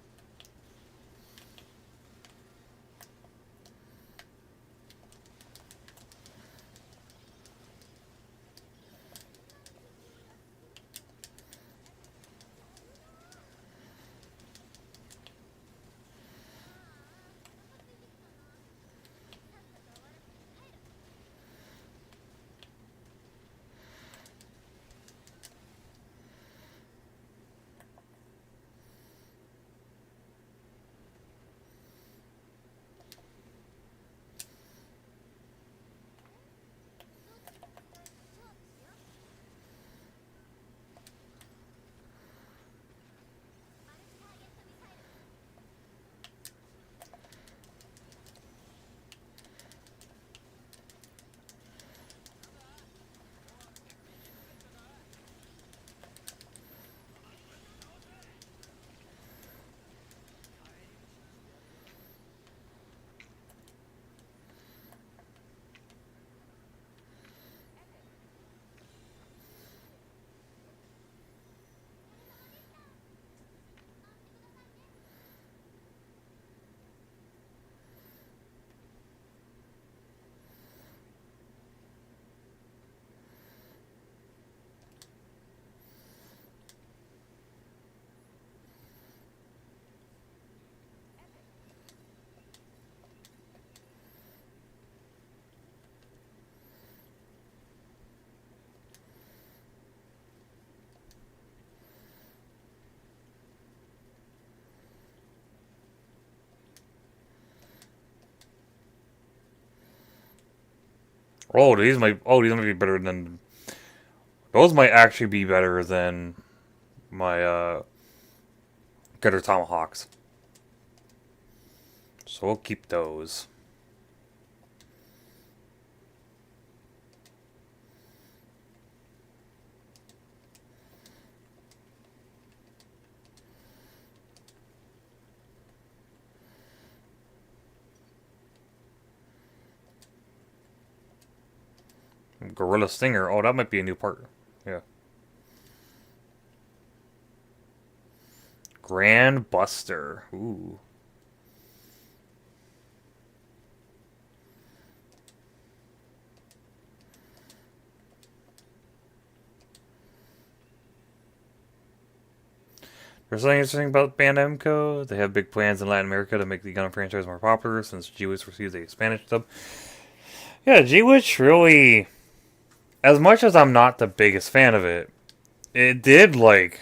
Speaker 1: These might be better than. Those might actually be better than my Gutter Tomahawks. So we'll keep those. Gorilla Stinger. Oh, that might be a new part. Yeah. Grand Buster. Ooh. There's something interesting about Bandai Namco. They have big plans in Latin America to make the Gundam franchise more popular since G-Witch received a Spanish dub. Yeah, G-Witch really... As much as I'm not the biggest fan of it, it did, like,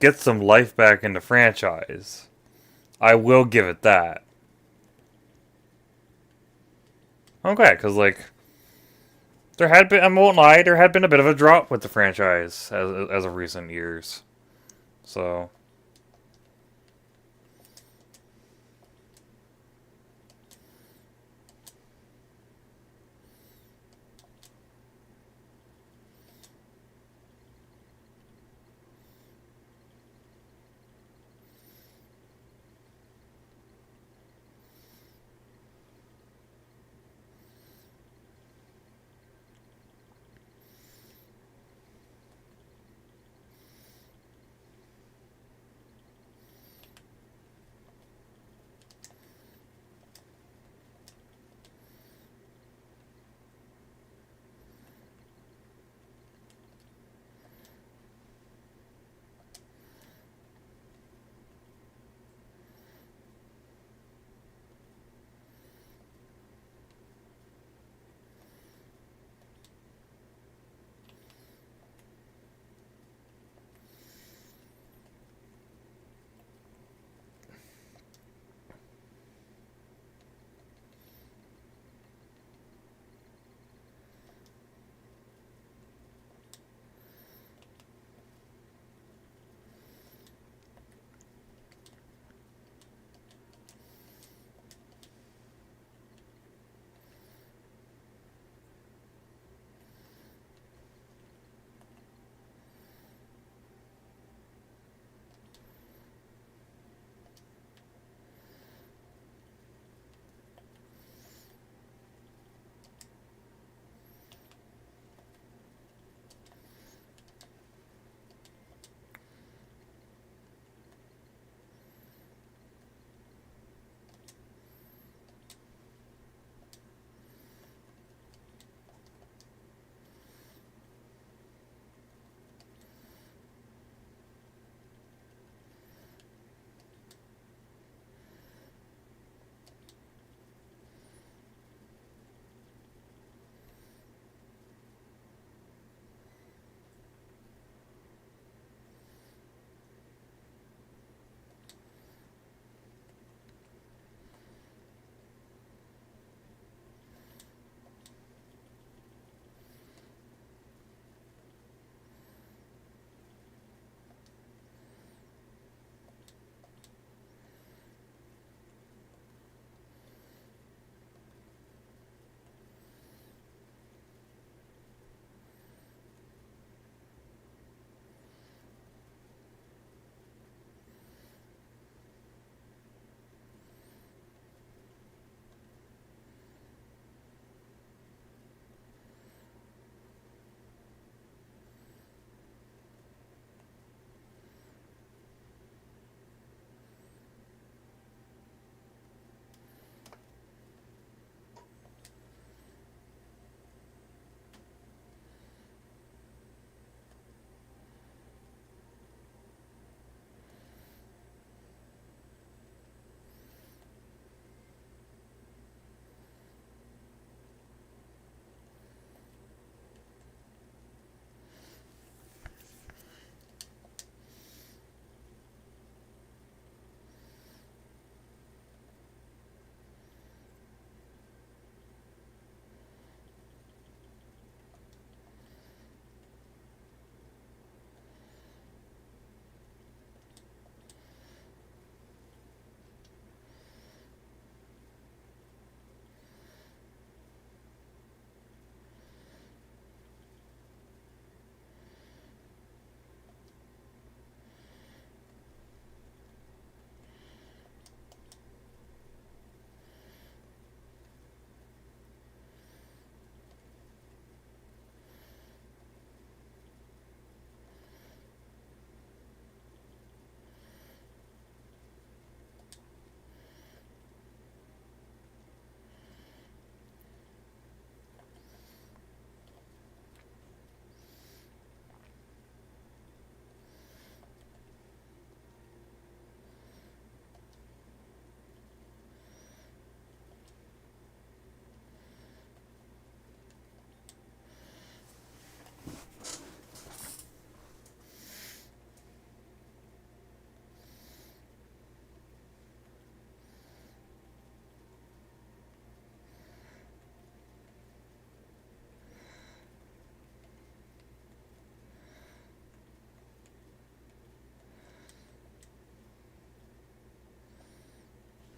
Speaker 1: get some life back in the franchise. I will give it that. Okay, because, like, there had been, I won't lie, there had been a bit of a drop with the franchise as of recent years. So...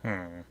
Speaker 1: Hmm.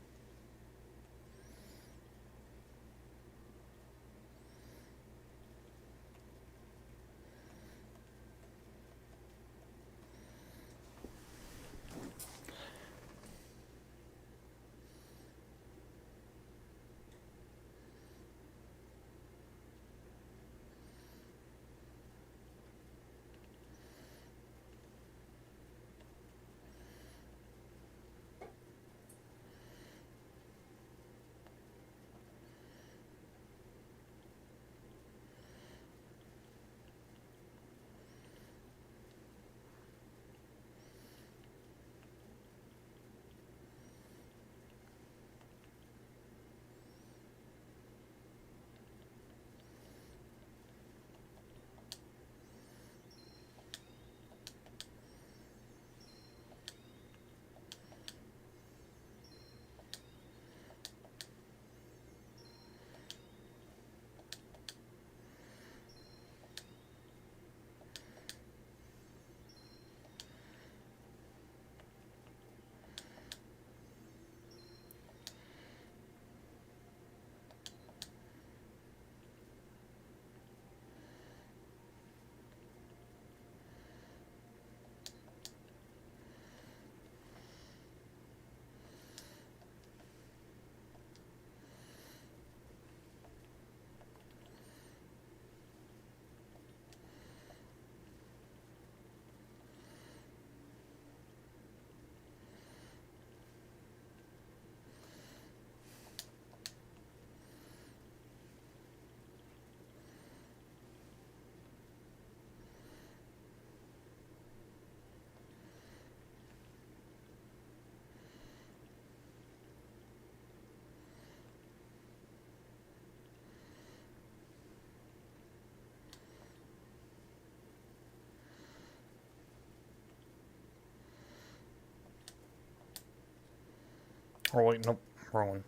Speaker 1: Oh wait, nope, wrong one.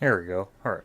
Speaker 1: Here we go. Alright.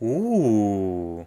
Speaker 1: Ooh.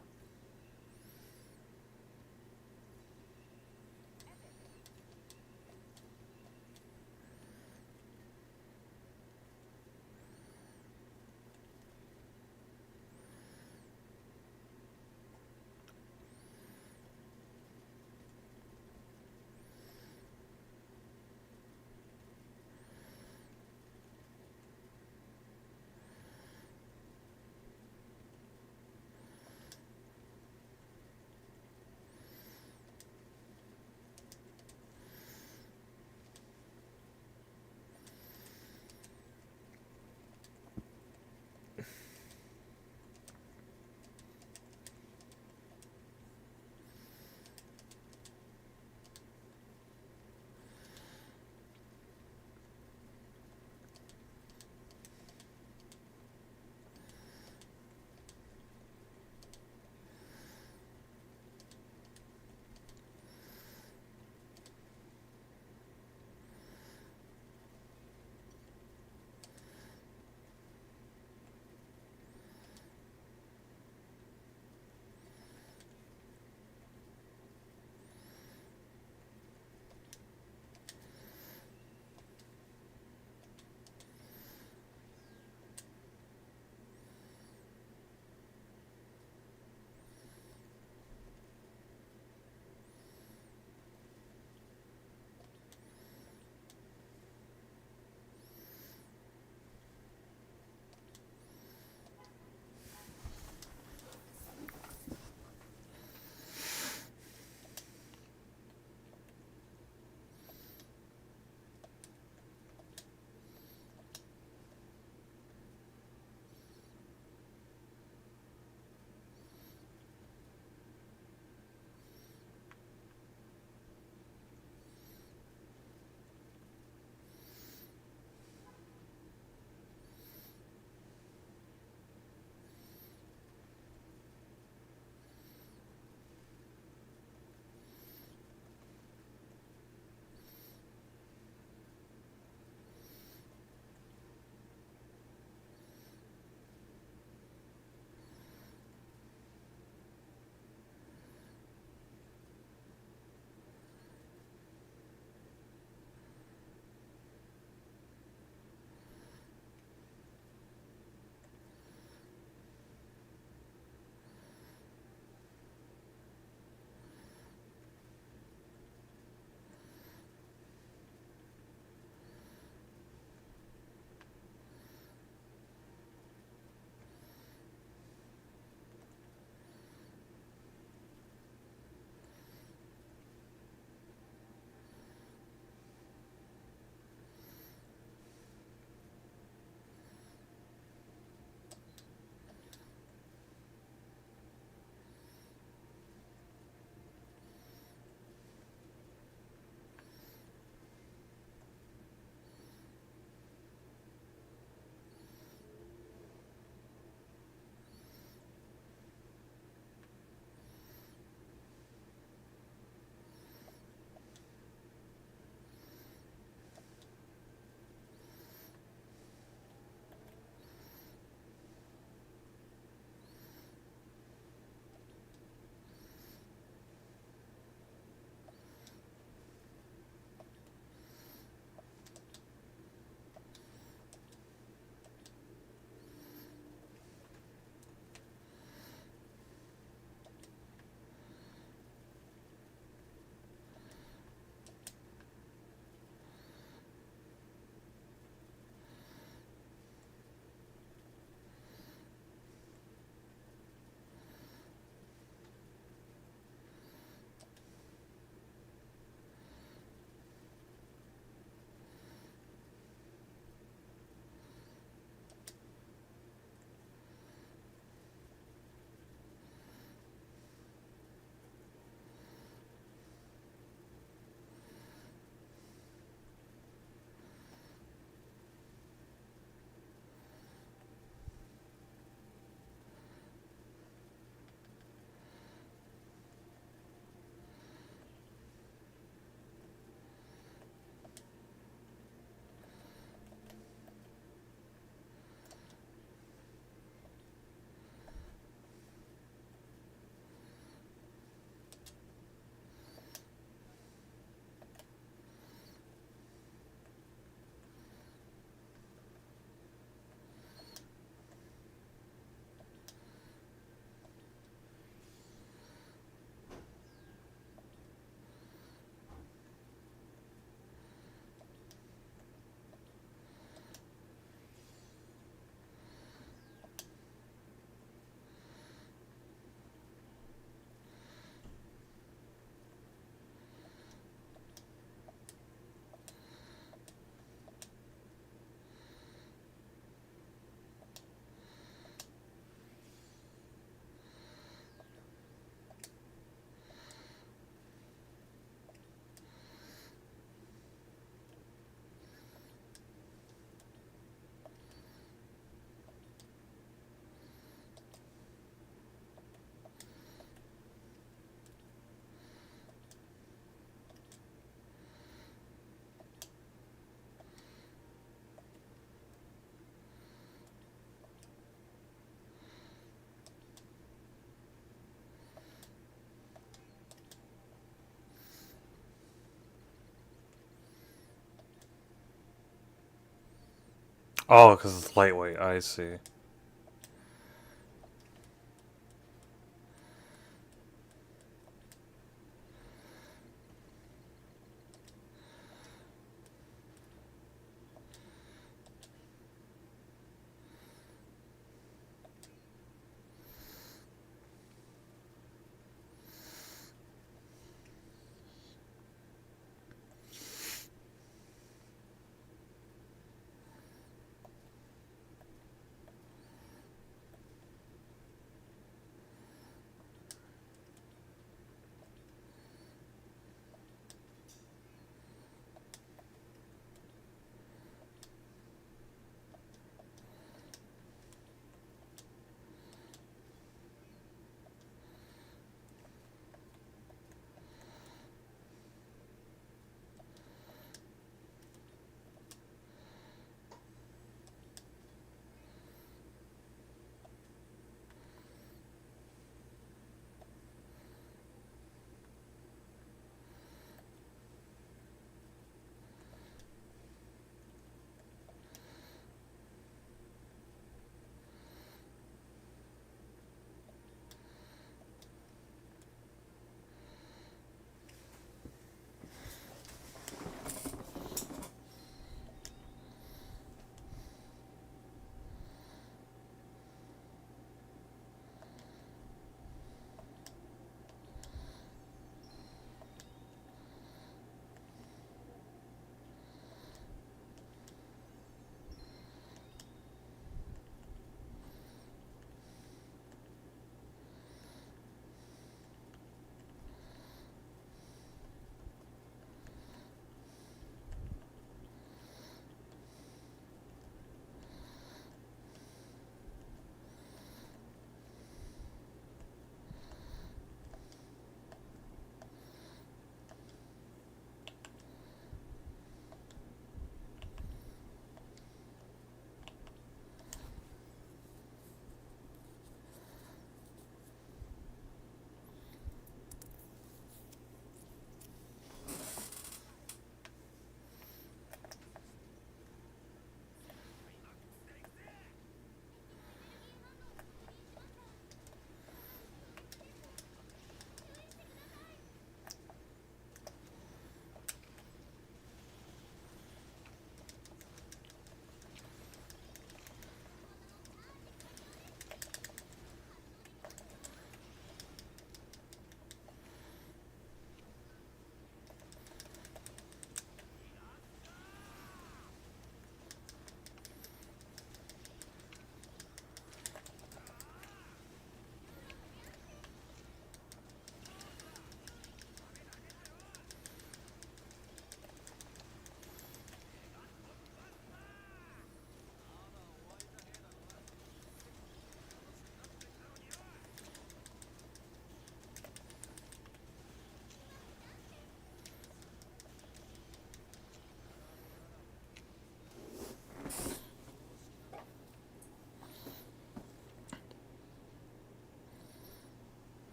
Speaker 1: Oh, because it's lightweight. I see.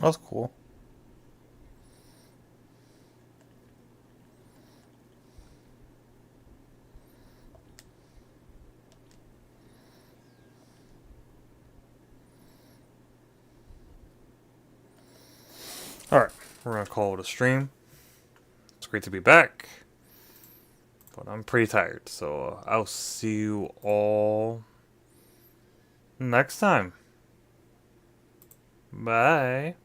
Speaker 1: That's cool. Alright, we're gonna call it a stream. It's great to be back. But I'm pretty tired, so I'll see you all next time. Bye.